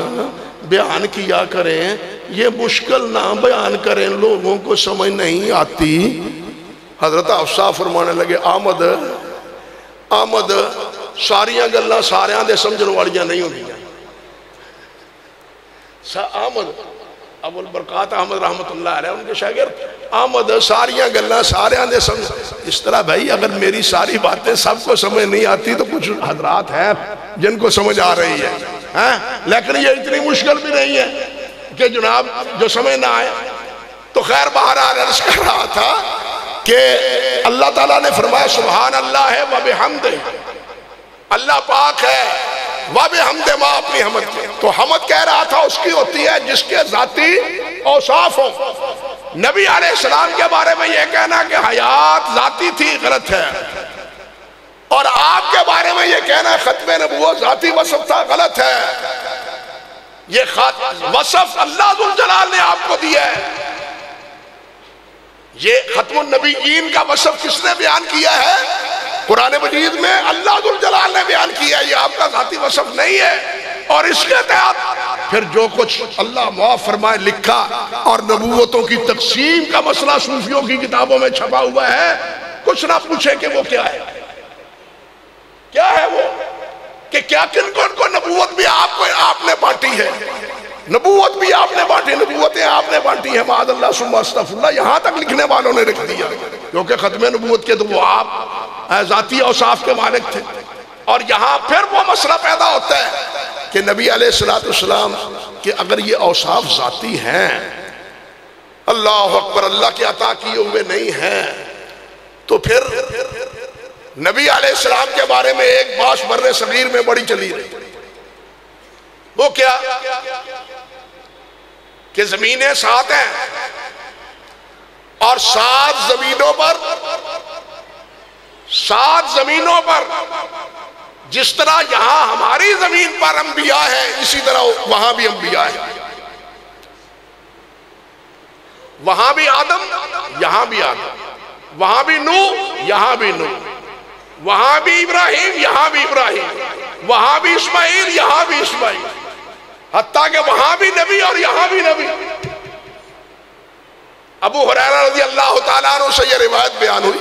بیان کیا کریں، یہ مشکل نہ بیان کریں، لوگوں کو سمجھ نہیں آتی۔ حضرت افصاح فرمانے لگے آمد ساریاں گلاں ساریاں دے سمجھن والیاں نہیں ہوندیاں۔ آمد ابوالبرکات احمد رحمت اللہ علیہ ان کے شاگرد، آمد ساریاں گلاں ساریاں دے سمجھ، اس طرح بھائی اگر میری ساری باتیں سب کو سمجھ نہیں آتی تو کچھ حضرات ہیں جن کو سمجھ آ رہی ہے، لیکن یہ اتنی مشکل بھی نہیں ہے کہ جناب جو سمجھ نہ آئے۔ تو خیر بہرحال عرض کر رہا تھا کہ اللہ تعالیٰ نے فرمایا سبحان اللہ ہے وبحمدہ، اللہ پاک ہے وبحمدہ، ماں اپنی حمد کے۔ تو حمد کہہ رہا تھا اس کی ہوتی ہے جس کے ذاتی اوصاف ہوں۔ نبی علیہ السلام کے بارے میں یہ کہنا کہ حیات ذاتی تھی غلط ہے، اور آپ کے بارے میں یہ کہنا ختم نبوت ذاتی وصف تھا غلط ہے۔ یہ وصف اللہ ذو الجلال نے آپ کو دیا ہے۔ یہ ختم النبیین کا وصف کس نے بیان کیا ہے؟ قرآن مجید میں اللہ ذو الجلال نے بیان کیا ہے، یہ آپ کا ذاتی وصف نہیں ہے۔ اور اس کے تحت پھر جو کچھ اللہ معاف فرمائے لکھا اور نبوتوں کی تقسیم کا مسئلہ صوفیوں کی کتابوں میں چھپا ہوا ہے، کچھ نہ پوچھے کہ وہ کیا ہے، کیا ہے وہ، کہ کیا کن کو نبوت بھی آپ نے بانٹی ہے، نبوت بھی آپ نے بانٹی، نبوتیں آپ نے بانٹی ہیں، معاذ اللہ ثم استغفر اللہ، یہاں تک لکھنے والوں نے لکھ دیا، کیونکہ ختم نبوت کے تو وہ آپ ذاتی اوصاف کے مالک تھے۔ اور یہاں پھر وہ مسئلہ پیدا ہوتا ہے کہ نبی علیہ السلام کہ اگر یہ اوصاف ذاتی ہیں، اللہ اکبر، اللہ کے عطا کیے ہوئے نہیں ہیں، تو پھر نبی علیہ السلام کے بارے میں ایک بات بر صغیر میں بڑی چلی رہی، وہ کیا کہ زمینیں 7 ہیں اور 7 زمینوں پر جس طرح یہاں ہماری زمین پر انبیاء ہیں، اسی طرح وہاں بھی انبیاء ہیں، وہاں بھی آدم یہاں بھی آدم، وہاں بھی نوح یہاں بھی نوح، وہاں بھی ابراہیم یہاں بھی ابراہیم، وہاں بھی اسماعیل یہاں بھی اسماعیل، حتیٰ کہ وہاں بھی نبی اور یہاں بھی نبی۔ ابو ہریرہ رضی اللہ تعالیٰ عنہ سے یہ روایت بیان ہوئی،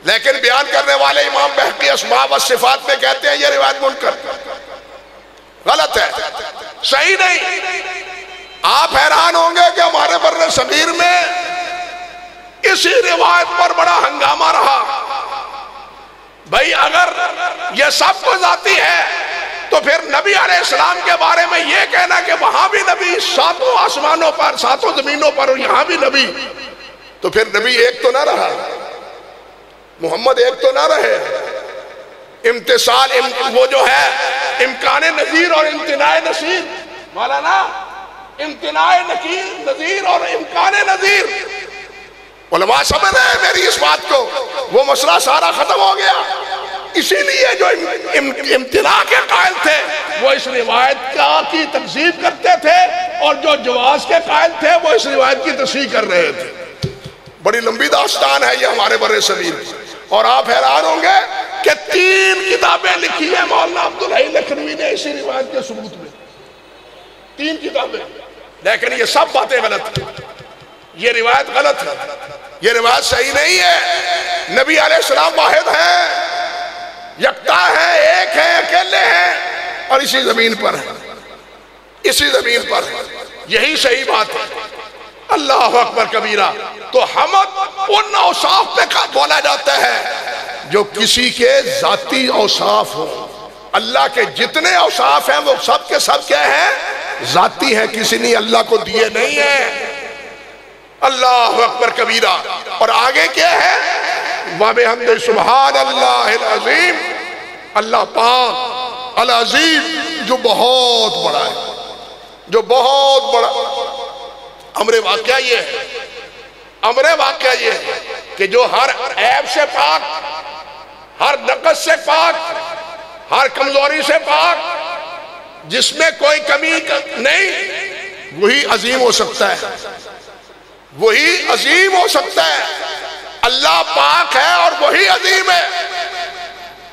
لیکن بیان کرنے والے امام بہقی اسماء و صفات میں کہتے ہیں یہ روایت منکر، غلط ہے، صحیح نہیں۔ آپ حیران ہوں گے کہ ہمارے بر صغیر میں اسی روایت پر بڑا ہنگامہ رہا۔ بھائی اگر یہ سب کو ذاتی ہے تو پھر نبی علیہ السلام کے بارے میں یہ کہنا کہ وہاں بھی نبی 7 آسمانوں پر 7 زمینوں پر اور یہاں بھی نبی، تو پھر نبی ایک تو نہ رہا، محمد ایک تو نہ رہے۔ امتثال وہ جو ہے امکان نظیر اور امتناع نظیر، مولانا امتناع نظیر اور امکان نظیر، علماء سمجھ رہے ہیں میری اس بات کو، وہ مسئلہ سارا ختم ہو گیا۔ اسی لیے جو امتناع کے قائل تھے وہ اس روایت کی تکذیب کرتے تھے، اور جو جواز کے قائل تھے وہ اس روایت کی تصحیح کر رہے تھے۔ بڑی لمبی داستان ہے یہ ہمارے بر صغیر، اور آپ حیران ہوں گے کہ 3 کتابیں لکھی ہیں مولانا عبدالحی لکھنوی نے اسی روایت کے ثبوت میں، 3 کتابیں، لیکن یہ سب باتیں غلط ہیں، یہ روایت غلط ہے، یہ روایت صحیح نہیں ہے۔ نبی علیہ السلام واحد ہیں، یکتا ہیں، ایک ہیں، اکیلے ہیں، اور اسی زمین پر ہیں، اسی زمین پر ہیں، یہی صحیح بات ہے۔ اللہ اکبر کبیرہ۔ تو حمد ان اوصاف پہ بولا جاتا ہے جو کسی کے ذاتی اوصاف ہوں۔ اللہ کے جتنے اوصاف ہیں وہ سب کے سب کیا ہیں؟ ذاتی ہیں، کسی نے اللہ کو دیے نہیں ہیں۔ اللہ اکبر کبیرہ۔ اور آگے کیا ہے؟ وَبِحَمْدِ سُبْحَانَ اللَّهِ الْعَظِيمِ، اللہ پاک العظیم جو بہت بڑا ہے، جو بہت بڑا۔ امر واقعہ یہ ہے، امر واقعہ یہ ہے کہ جو ہر عیب سے پاک، ہر نقص سے پاک، ہر کمزوری سے پاک، جس میں کوئی کمی نہیں، وہی عظیم ہو سکتا ہے، وہی عظیم ہو سکتا ہے۔ اللہ پاک ہے اور وہی عظیم ہے۔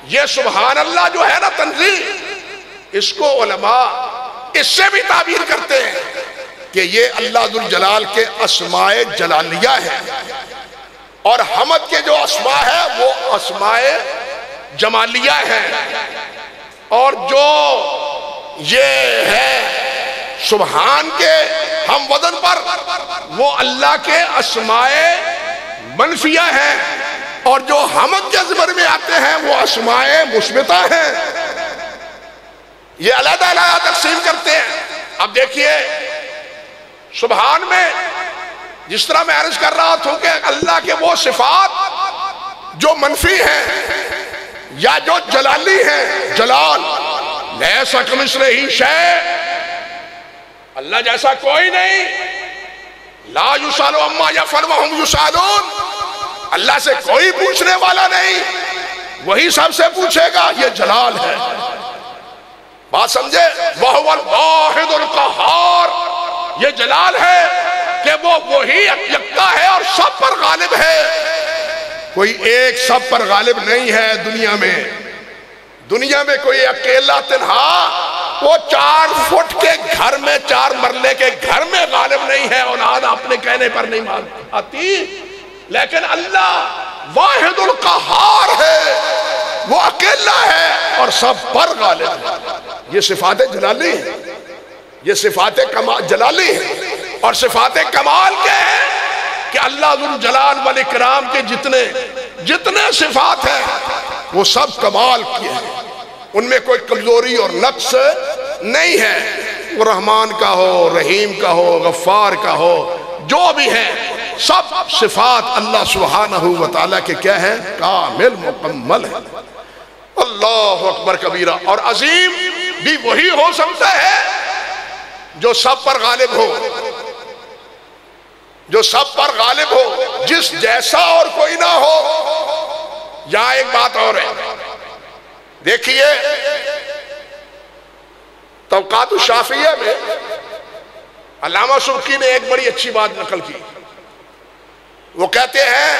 یہ سبحان اللہ جو ہے نا تنزیہ، اس کو علماء اس سے بھی تعبیر کرتے ہیں کہ یہ اللہ ذوالجلال کے اسماء جلالیہ ہے، اور حمد کے جو اسماء ہے وہ اسماء جمالیہ ہیں، اور جو یہ ہے سبحان کے ہم وزن پر وہ اللہ کے اسماء منفیہ ہیں، اور جو حمد کے زمر میں آتے ہیں وہ اسماء مثبتہ ہیں۔ یہ علیحدہ علیحدہ تقسیم کرتے ہیں۔ اب دیکھیے سبحان میں جس طرح میں عرض کر رہا تھا کہ اللہ کے وہ صفات جو منفی ہیں یا جو جلالی ہیں، جلال، لیسا کمثلہ شیء، اللہ جیسا کوئی نہیں، لا یسأل عما یفعل وہم یسألون، اللہ سے کوئی پوچھنے والا نہیں، وہی سب سے پوچھے گا، یہ جلال ہے۔ بات سمجھے؟ وَهُوَ الْوَاحِدُ الْقَهَّارُ، یہ جلال ہے کہ وہ وہی یکتا ہے اور سب پر غالب ہے۔ کوئی ایک سب پر غالب نہیں ہے دنیا میں، دنیا میں کوئی اکیلا تنہا وہ 4 فٹ کے گھر میں 4 مرلے کے گھر میں غالب نہیں ہے، اولاد اپنے کہنے پر نہیں آتی، لیکن اللہ واحد القہار ہے، وہ اکیلا ہے اور سب پر غالب ہے۔ یہ صفات جلالی ہیں، یہ صفات جلالی ہیں، اور صفات کمال کے ہیں کہ اللہ ذو الجلال والاکرام کے جتنے صفات ہیں وہ سب کمال کی ہیں، ان میں کوئی کمزوری اور نقص نہیں ہے، وہ رحمان کا ہو، رحیم کا ہو، غفار کا ہو، جو بھی ہے سب صفات اللہ سبحانہ و تعالیٰ کے کیا ہیں؟ کامل مکمل ہے۔ اللہ اکبر کبیرہ۔ اور عظیم بھی وہی ہو سکتا ہے جو سب پر غالب ہو، جو سب پر غالب ہو، جس جیسا اور کوئی نہ ہو۔ یہاں ایک بات اور ہے، دیکھیے طبقات الشافعیہ میں علامہ سبکی نے ایک بڑی اچھی بات نقل کی۔ وہ کہتے ہیں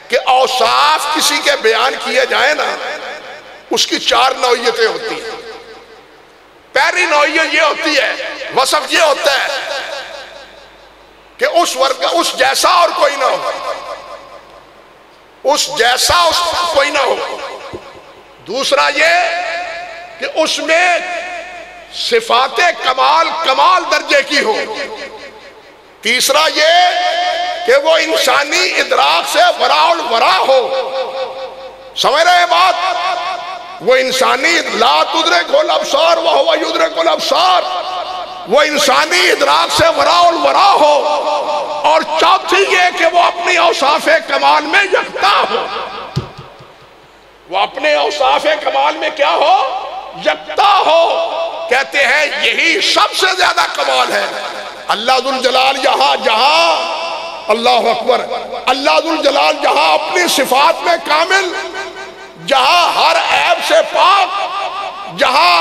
کہ اوصاف کسی کے بیان کیے جائیں نا، اس کی 4 نوعیتیں ہوتی ہیں۔ پہلی نوعیت یہ ہوتی ہے، وصف یہ ہوتا ہے کہ اس جیسا اور کوئی نہ ہو، اس جیسا کوئی نہ ہو۔ دوسرا یہ کہ اس میں صفات کمال درجے کی ہو۔ تیسرا یہ کہ وہ انسانی ادراک سے وراء الورا ہو۔ سمجھ رہے ہیں بات؟ وہ انسانی لا تدرک الابصار وہو یدرک الابصار، وہ انسانی ادراک سے وراء الورا ہو۔ اور چوتھی یہ کہ وہ اپنی اوصاف کمال میں یکتا ہو، وہ اپنے اوصاف کمال میں کیا ہو؟ یکتا ہو۔ کہتے ہیں یہی سب سے زیادہ کمال ہے۔ اللہ ذو الجلال جہاں اللہ اکبر، اللہ ذو الجلال جہاں اپنی صفات میں کامل، جہاں ہر عیب سے پاک، جہاں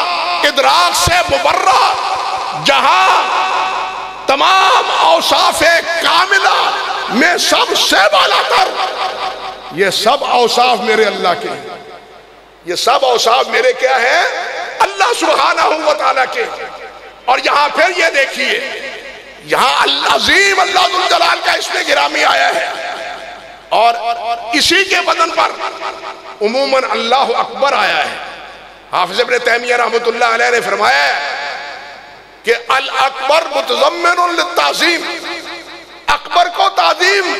ادراک سے مبرہ، جہاں تمام اوصاف کاملہ میں سب سے بالا تر، یہ سب اوصاف میرے اللہ کے ہیں، یہ سب اوصاف میرے کیا ہیں؟ اللہ سبحانہ و تعالیٰ کے۔ اور یہاں پھر یہ دیکھیے، یہاں عظیم اللہ ذو الجلال کا اسم گرامی آیا ہے، اور اسی کے بدن پر عموماً اللہ اکبر آیا ہے۔ حافظ ابن تیمیہ رحمۃ اللہ علیہ نے فرمایا ہے کہ الاکبر متضمن للتعظیم، اکبر کو تعظیم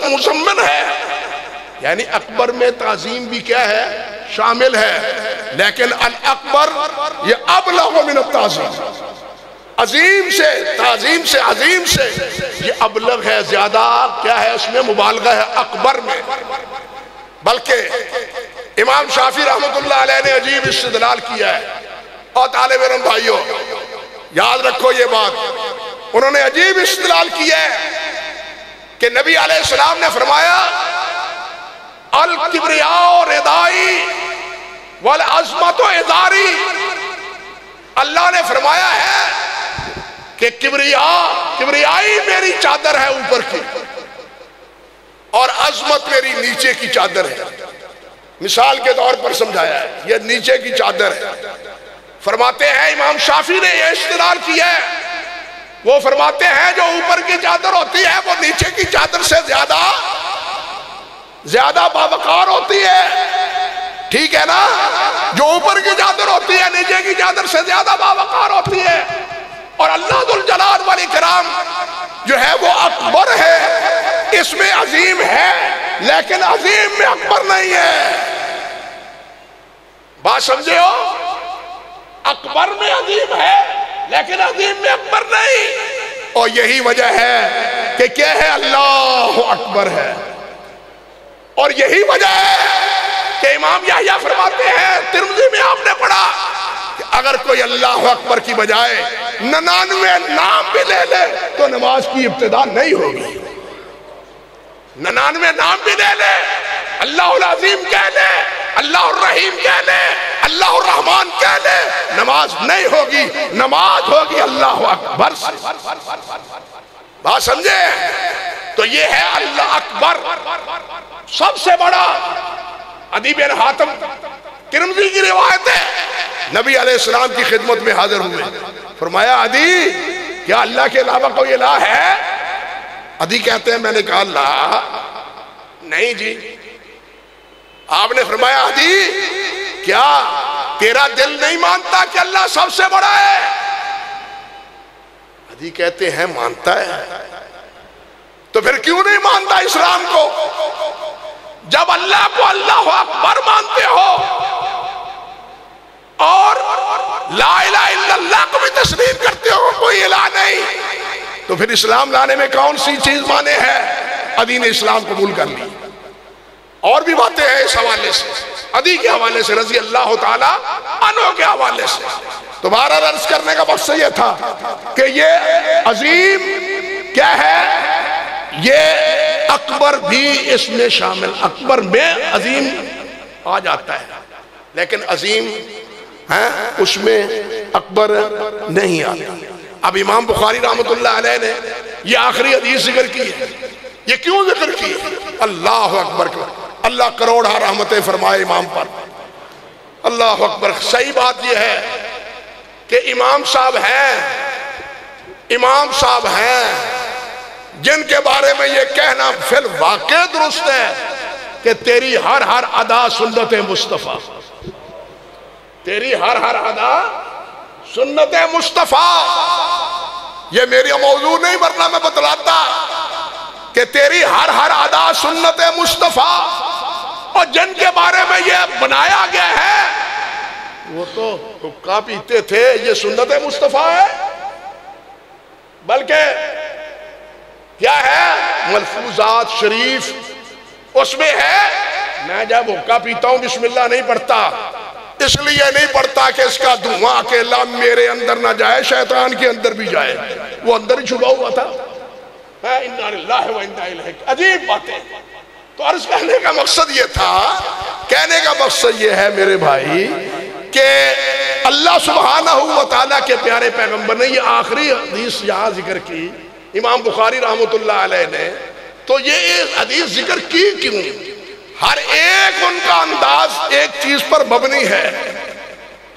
مضمن ہے، یعنی اکبر میں تعظیم بھی کیا ہے؟ شامل ہے، لیکن الاکبر یہ ابلغ من التعظیم، عظیم سے، تعظیم سے، عظیم سے یہ ابلغ ہے، زیادہ کیا ہے؟ اس میں مبالغہ ہے اکبر میں۔ بلکہ امام شافعی رحمۃ اللہ علیہ نے عجیب استدلال کیا ہے، اور طالب علم بھائیوں یاد رکھو یہ بات، انہوں نے عجیب استدلال کیا ہے کہ نبی علیہ السلام نے فرمایا الکبریاء ردائی والعظمت ازاری، اللہ نے فرمایا ہے کہ کبریائی میری چادر ہے اوپر کی، اور عظمت میری نیچے کی چادر ہے۔ مثال کے طور پر سمجھایا ہے، یہ نیچے کی چادر ہے۔ فرماتے ہیں امام شافعی نے یہ استدلال کیا ہے، وہ فرماتے ہیں جو اوپر کی چادر ہوتی ہے وہ نیچے کی چادر سے زیادہ باوقار ہوتی ہے، ٹھیک ہے نا؟ جو اوپر کی چادر ہوتی ہے نیچے کی چادر سے زیادہ باوقار ہوتی ہے۔ اور اللہ ذو الجلال والاکرام جو ہے وہ اکبر ہے، اس میں عظیم ہے لیکن عظیم میں اکبر نہیں ہے۔ بات سمجھے ہو؟ اکبر میں عظیم ہے لیکن عظیم میں اکبر نہیں، اور یہی وجہ ہے کہ کیا ہے؟ اللہ اکبر ہے۔ اور یہی وجہ ہے کہ امام یحییٰ فرماتے ہیں، ترمذی میں آپ نے پڑھا کہ اگر کوئی اللہ اکبر کی بجائے 99 نام بھی لے لے تو نماز کی ابتدا نہیں ہوگی۔ 99 نام بھی لے لے، اللہ العظیم کہہ لے، اللہ الرحیم کہہ لے، اللہ الرحمن کہہ لے، نماز نہیں ہوگی، نماز ہوگی اللہ اکبر سے۔ بات سمجھے؟ تو یہ ہے اللہ اکبر، سب سے بڑا۔ عدی بن حاتم ترمذی کی روایت ہے نبی علیہ السلام کی خدمت میں حاضر ہوئے. فرمایا عدی کیا اللہ کے علاوہ کوئی الہ ہے؟ عدی کہتے ہیں میں نے کہا اللہ نہیں جی. آپ نے فرمایا عدی کیا تیرا دل نہیں مانتا کہ اللہ سب سے بڑا ہے؟ عدی کہتے ہیں مانتا ہے. تو پھر کیوں نہیں مانتا اسلام کو؟ جب اللہ کو اللہ اکبر مانتے ہو اور لا الہ الا اللہ کو بھی تسلیم کرتے ہو کوئی الہ نہیں، تو پھر اسلام لانے میں کون سی چیز مانے ہے؟ عدی نے اسلام قبول کر لی. اور بھی باتیں ہیں اس حوالے سے، عدی کے حوالے سے، رضی اللہ تعالی عنہ کے حوالے سے. تو بہرحال عرض کرنے کا مقصد یہ تھا کہ یہ عظیم کیا ہے، یہ اکبر بھی اس میں شامل، اکبر میں عظیم آ جاتا ہے لیکن عظیم اس میں اکبر نہیں آتا. اب امام بخاری رحمۃ اللہ علیہ نے یہ آخری حدیث ذکر کی ہے. یہ کیوں ذکر کی؟ اللہ اکبر. اللہ کروڑا رحمتیں فرمائے امام پر. اللہ اکبر. صحیح بات یہ ہے کہ امام صاحب ہیں جن کے بارے میں یہ کہنا فی الواقع درست ہے کہ تیری ہر ادا سنت مصطفیٰ، تیری ہر ادا سنت مصطفیٰ. یہ میری موضوع نہیں ورنہ میں بتلاتا کہ تیری ہر ادا سنت مصطفیٰ، اور جن کے بارے میں یہ بنایا گیا ہے وہ تو حقہ پیتے تھے، یہ سنت مصطفیٰ ہے. بلکہ کیا ہے، ملفوظات شریف اس میں ہے میں جب حقہ پیتا ہوں بسم اللہ نہیں پڑھتا، اس لیے نہیں پڑھتا کہ اس کا دھواں اکیلا میرے اندر نہ جائے، شیطان کے اندر بھی جائے. وہ اندر ہی چھپا ہوا تھا. اِنَّا لِلَّهِ وَإِنَّا إِلَيْهِ. عجیب باتیں. تو عرض کرنے کا مقصد یہ تھا، کہنے کا مقصد یہ ہے میرے بھائی کہ اللہ سبحانہ و تعالیٰ کے پیارے پیغمبر نے یہ آخری حدیث یہاں ذکر کی، امام بخاری رحمۃ اللہ علیہ نے. تو یہ حدیث ذکر کی کیوں؟ ہر ایک ان کا انداز ایک چیز پر مبنی ہے،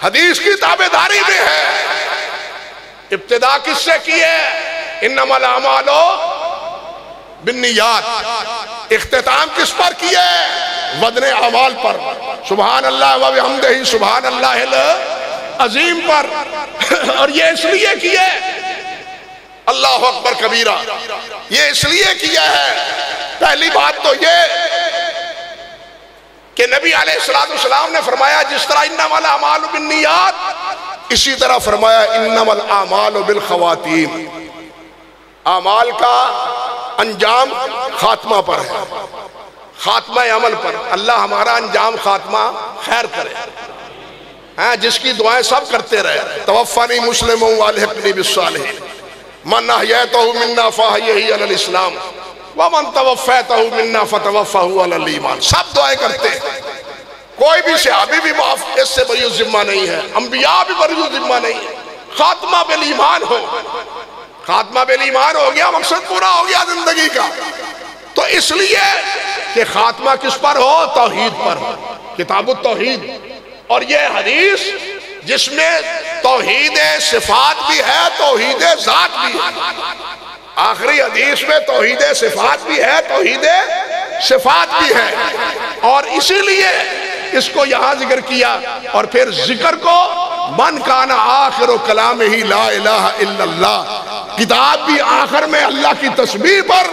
حدیث کی تابعداری میں ہے. ابتدا کس سے کی ہے؟ انما الاعمال بالنیات. اختتام کس پر کی ہے؟ وزن اعمال پر. سبحان اللہ و بحمدہ سبحان اللہ العظیم پر. اور یہ اس لیے کی ہے اللہ اکبر کبیرہ، یہ اس لیے کیا ہے. پہلی بات تو یہ کہ نبی علیہ السلام نے فرمایا جس طرح انما الاعمال بالنیات، اسی طرح فرمایا انما الاعمال بالخواتیم. اعمال کا انجام خاتمہ پر ہے، خاتمہ عمل پر. اللہ ہمارا انجام خاتمہ خیر کرے، جس کی دعائیں سب کرتے رہے. توفانی مسلم والحقنی بالصالحین، من احییتہ منا فاحیہ علی الاسلام ومن توفیتہ منا فتوفہ علی الایمان. سب دعائیں کرتے ہیں. کوئی بھی صحابی بھی معاف اس سے بری ذمہ نہیں ہے، انبیاء بھی بری ذمہ نہیں ہے. خاتمہ بالایمان ہو، خاتمہ بالایمان ہو گیا، مقصد پورا ہو گیا زندگی کا. تو اس لیے کہ خاتمہ کس پر ہو؟ توحید پر ہو، کتاب التوحید. اور یہ حدیث جس میں توحید صفات بھی ہے، توحید ذات بھی ہے. آخری حدیث میں توحید صفات بھی ہے، توحید صفات بھی ہے. اور اسی لیے اس کو یہاں ذکر کیا. اور پھر ذکر کو من کان آخر کلامہ لا الہ الا اللہ، کتاب بھی آخر میں اللہ کی تسبیح پر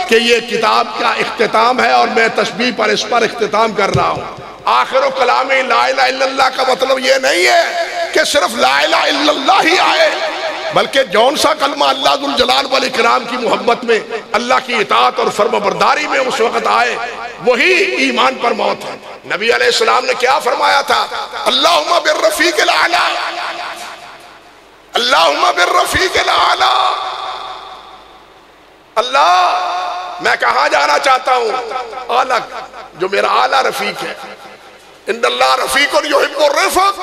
کہ یہ کتاب کا اختتام ہے اور میں تسبیح پر اس پر اختتام کر رہا ہوں. آخر کلام لا الہ الا اللہ کا مطلب یہ نہیں ہے کہ صرف لا الہ الا اللہ ہی آئے، بلکہ جون سا کلمہ اللہ ذو الجلال والاکرام کی محبت میں، اللہ کی اطاعت اور فرما برداری میں اس وقت آئے، وہی ایمان پر موت ہے. نبی علیہ السلام نے کیا فرمایا تھا؟ اللہم بالرفیق الاعلی، اللہم بالرفیق الاعلی. اللہ میں کہاں جانا چاہتا ہوں؟ اعلیٰ، جو میرا اعلیٰ رفیق ہے. ان اللہ رفیق یحب الرفق،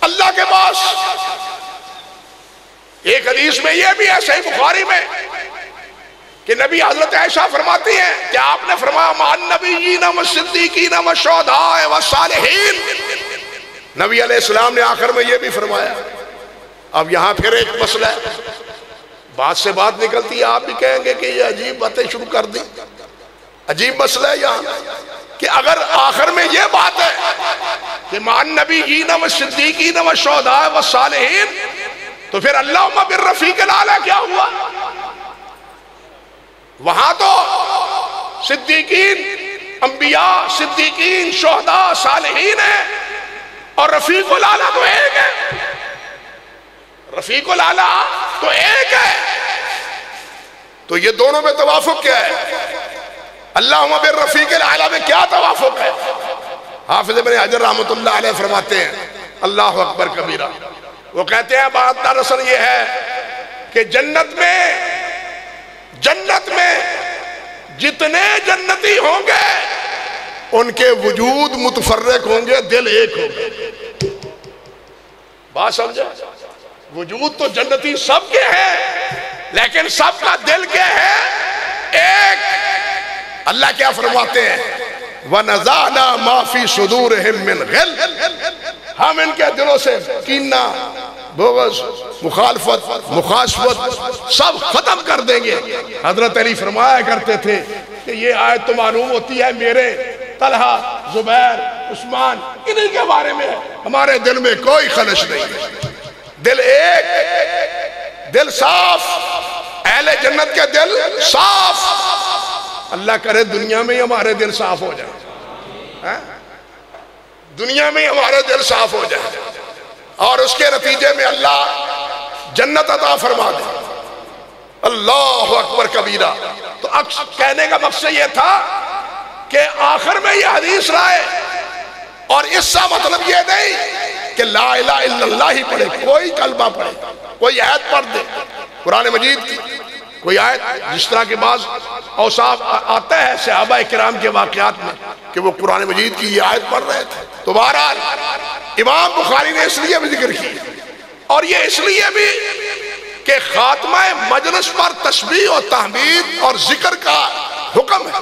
اللہ کے پاس. ایک حدیث میں یہ بھی ہے صحیح بخاری میں کہ نبی حضرت عائشہ فرماتی ہیں کہ آپ نے فرمایا مع النبیین والصدیقین والشہداء والصالحین، نبی علیہ السلام نے آخر میں یہ بھی فرمایا. اب یہاں پھر ایک مسئلہ ہے، بات سے بات نکلتی ہے، آپ بھی کہیں گے کہ یہ عجیب باتیں شروع کر دی. عجیب مسئلہ ہے یہاں کہ اگر آخر میں یہ بات ہے کہ مان نبیین و صدیقین و شہداء و صالحین، تو پھر اللہم بالرفیق الاعلی کیا ہوا؟ وہاں تو صدیقین، انبیاء، صدیقین، شہداء، صالحین ہیں، اور رفیق الاعلی تو ایک ہے. رفیق الاعلی تو ایک ہے. تو یہ دونوں میں توافق کیا ہے؟ اللہم بالرفیق الاعلی میں کیا توافق ہے؟ حافظ ابن حجر رحمۃ اللہ علیہ فرماتے ہیں اللہ اکبر کبیرہ. وہ کہتے ہیں بات دراصل یہ ہے کہ جنت میں جتنے جنتی ہوں گے ان کے وجود متفرق ہوں گے، دل ایک ہوگا. بات سمجھے؟ وجود تو جنتی سب کے ہیں لیکن سب کا دل کیا ہے؟ ایک. اللہ کیا فرماتے ہیں؟ وَنَزَعْنَا مَا فِي صُدُورِهِم مِّنْ غِلٍّ، ہم ان کے دلوں سے کینہ، بغض، مخالفت، مخالفت سب ختم کر دیں گے. حضرت علی فرمایا کرتے تھے کہ یہ آیت تو معلوم ہوتی ہے میرے طلحہ، زبیر، عثمان انہی کے بارے میں ہے، ہمارے دل میں کوئی خلش نہیں. دل ایک، دل صاف، اہل جنت کے دل صاف. اللہ کرے دنیا میں ہی ہمارے دل صاف ہو جائے، دنیا میں ہی ہمارے دل صاف ہو جائے اور اس کے نتیجے میں اللہ جنت عطا فرما دے. اللہ اکبر کبیرہ. تو کہنے کا مقصد یہ تھا کہ آخر میں یہ حدیث لائے، اور اس کا مطلب یہ نہیں کہ لا الہ الا اللہ ہی پڑھے، کوئی کلمہ پڑھے، کوئی آیت پڑھ دے قرآن مجید کی، کوئی آیت جس طرح کے بعض اوصاف آتا ہے صحابہ کرام کے واقعات میں کہ وہ قرآن مجید کی یہ آیت پڑھ رہے تھے. تو بہرحال امام بخاری نے اس لیے بھی ذکر کی، اور یہ اس لیے بھی کہ خاتمہ مجلس پر تسبیح و تحمید اور ذکر کا حکم ہے.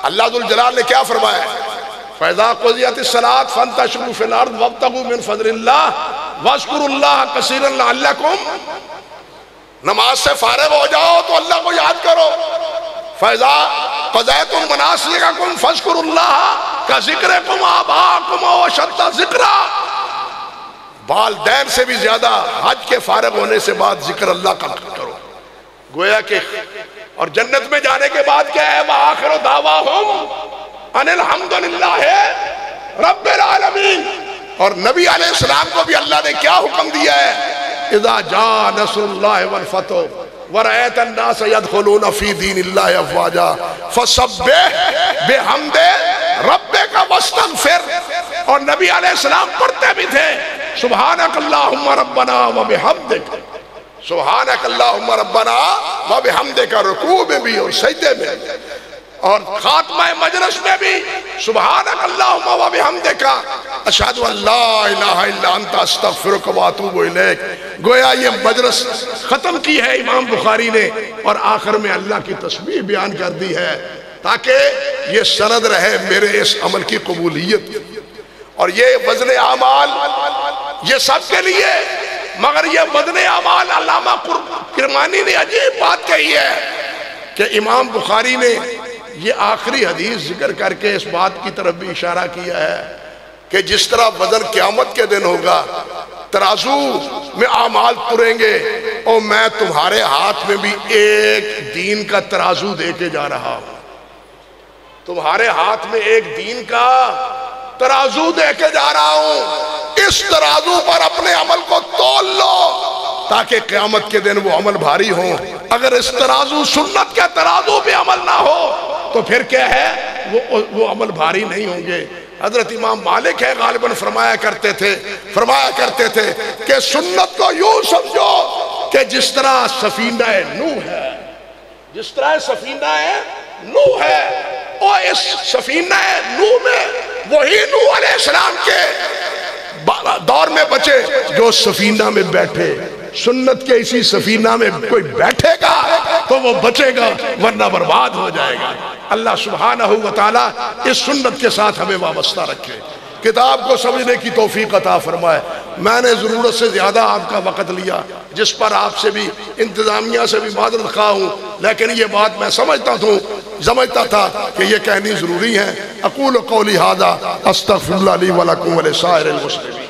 اللہ ذوالجلال نے کیا فرمایا ہے؟ فَإِذَا قُضِيَتِ الصَّلَاةُ فَانتَشِرُوا فِي الْأَرْضِ وَابْتَغُوا مِنْ فَضْلِ اللَّهِ وَاذْكُرُوا اللَّهَ كَثِيرًا لَعَلَّكُمْ. نماز سے فارغ ہو جاؤ تو اللہ کو یاد کرو. فَإِذَا قَضَيْتُم مَنَاسِكَكُمْ فَاذْكُرُوا اللَّهَ كَذِكْرِكُمْ آبَاءَكُمْ أَوْ أَشَدَّ ذِكْرًا. والدین سے بھی زیادہ حج کے فارغ ہونے سے بعد ذکر اللہ کا کرو. گویا کہ اور جنت میں جانے کے بعد کیا ہے؟ وَآخِرُ دَعْوَاهُمْ ان الحمدللہ رب العالمین. اور نبی علیہ السلام کو بھی اللہ نے کیا حکم دیا ہے؟ اذا جاء نصر اللہ والفتح ورأیت الناس يدخلون فی دین اللہ افواجا فسبح بحمد ربک واستغفر. اور نبی علیہ السلام پڑھتے بھی تھے سبحانک اللہم ربنا وبحمدک، سبحانک اللہم ربنا وبحمدک، رکوع میں بھی اور سجدے میں، اور خاتمہ مجلس میں بھی سبحانک اللہم و بحمدک اشہد ان لا الہ الا انت استغفرک و اتوب الیک. گویا یہ مجلس ختم کی ہے امام بخاری نے، اور آخر میں اللہ کی تسبیح بیان کر دی ہے تاکہ یہ سند رہے میرے اس عمل کی قبولیت. اور یہ وزن اعمال یہ سب کے لیے، مگر یہ وزن اعمال علامہ کرمانی نے عجیب بات کہی ہے کہ امام بخاری نے یہ آخری حدیث ذکر کر کے اس بات کی طرف بھی اشارہ کیا ہے کہ جس طرح وزن قیامت کے دن ہوگا، ترازو میں اعمال تریں گے، اور میں تمہارے ہاتھ میں بھی ایک دین کا ترازو دے کے جا رہا ہوں. تمہارے ہاتھ میں ایک دین کا ترازو دے کے جا رہا ہوں. اس ترازو پر اپنے عمل کو تول لو تاکہ قیامت کے دن وہ عمل بھاری ہوں. اگر اس ترازو سنت کے ترازو پہ عمل نہ ہو تو پھر کیا ہے؟ وہ عمل بھاری نہیں ہوں گے. حضرت امام مالک ہے غالباً فرمایا کرتے تھے کہ سنت کو یوں سمجھو کہ جس طرح سفینہ نوح ہے، جس طرح سفینہ نوح ہے، اور اس سفینہ نوح میں وہی نوح علیہ السلام کے دور میں بچے جو سفینہ میں بیٹھے. سنت کے اسی سفینہ میں کوئی بیٹھے گا تو وہ بچے گا، ورنہ برباد ہو جائے گا. اللہ سبحانہ و تعالی اس سنت کے ساتھ ہمیں وابستہ رکھے کتاب کو سمجھنے کی توفیق عطا فرمائے۔ میں نے ضرورت سے زیادہ آپ کا وقت لیا، جس پر آپ سے بھی انتظامیہ سے بھی معذرت خواہ ہوں، لیکن یہ بات میں سمجھتا تھا کہ یہ کہنی ضروری ہے۔ اقول قولی ھذا استغفر اللہ لی ولکم ولسائر المسلمین۔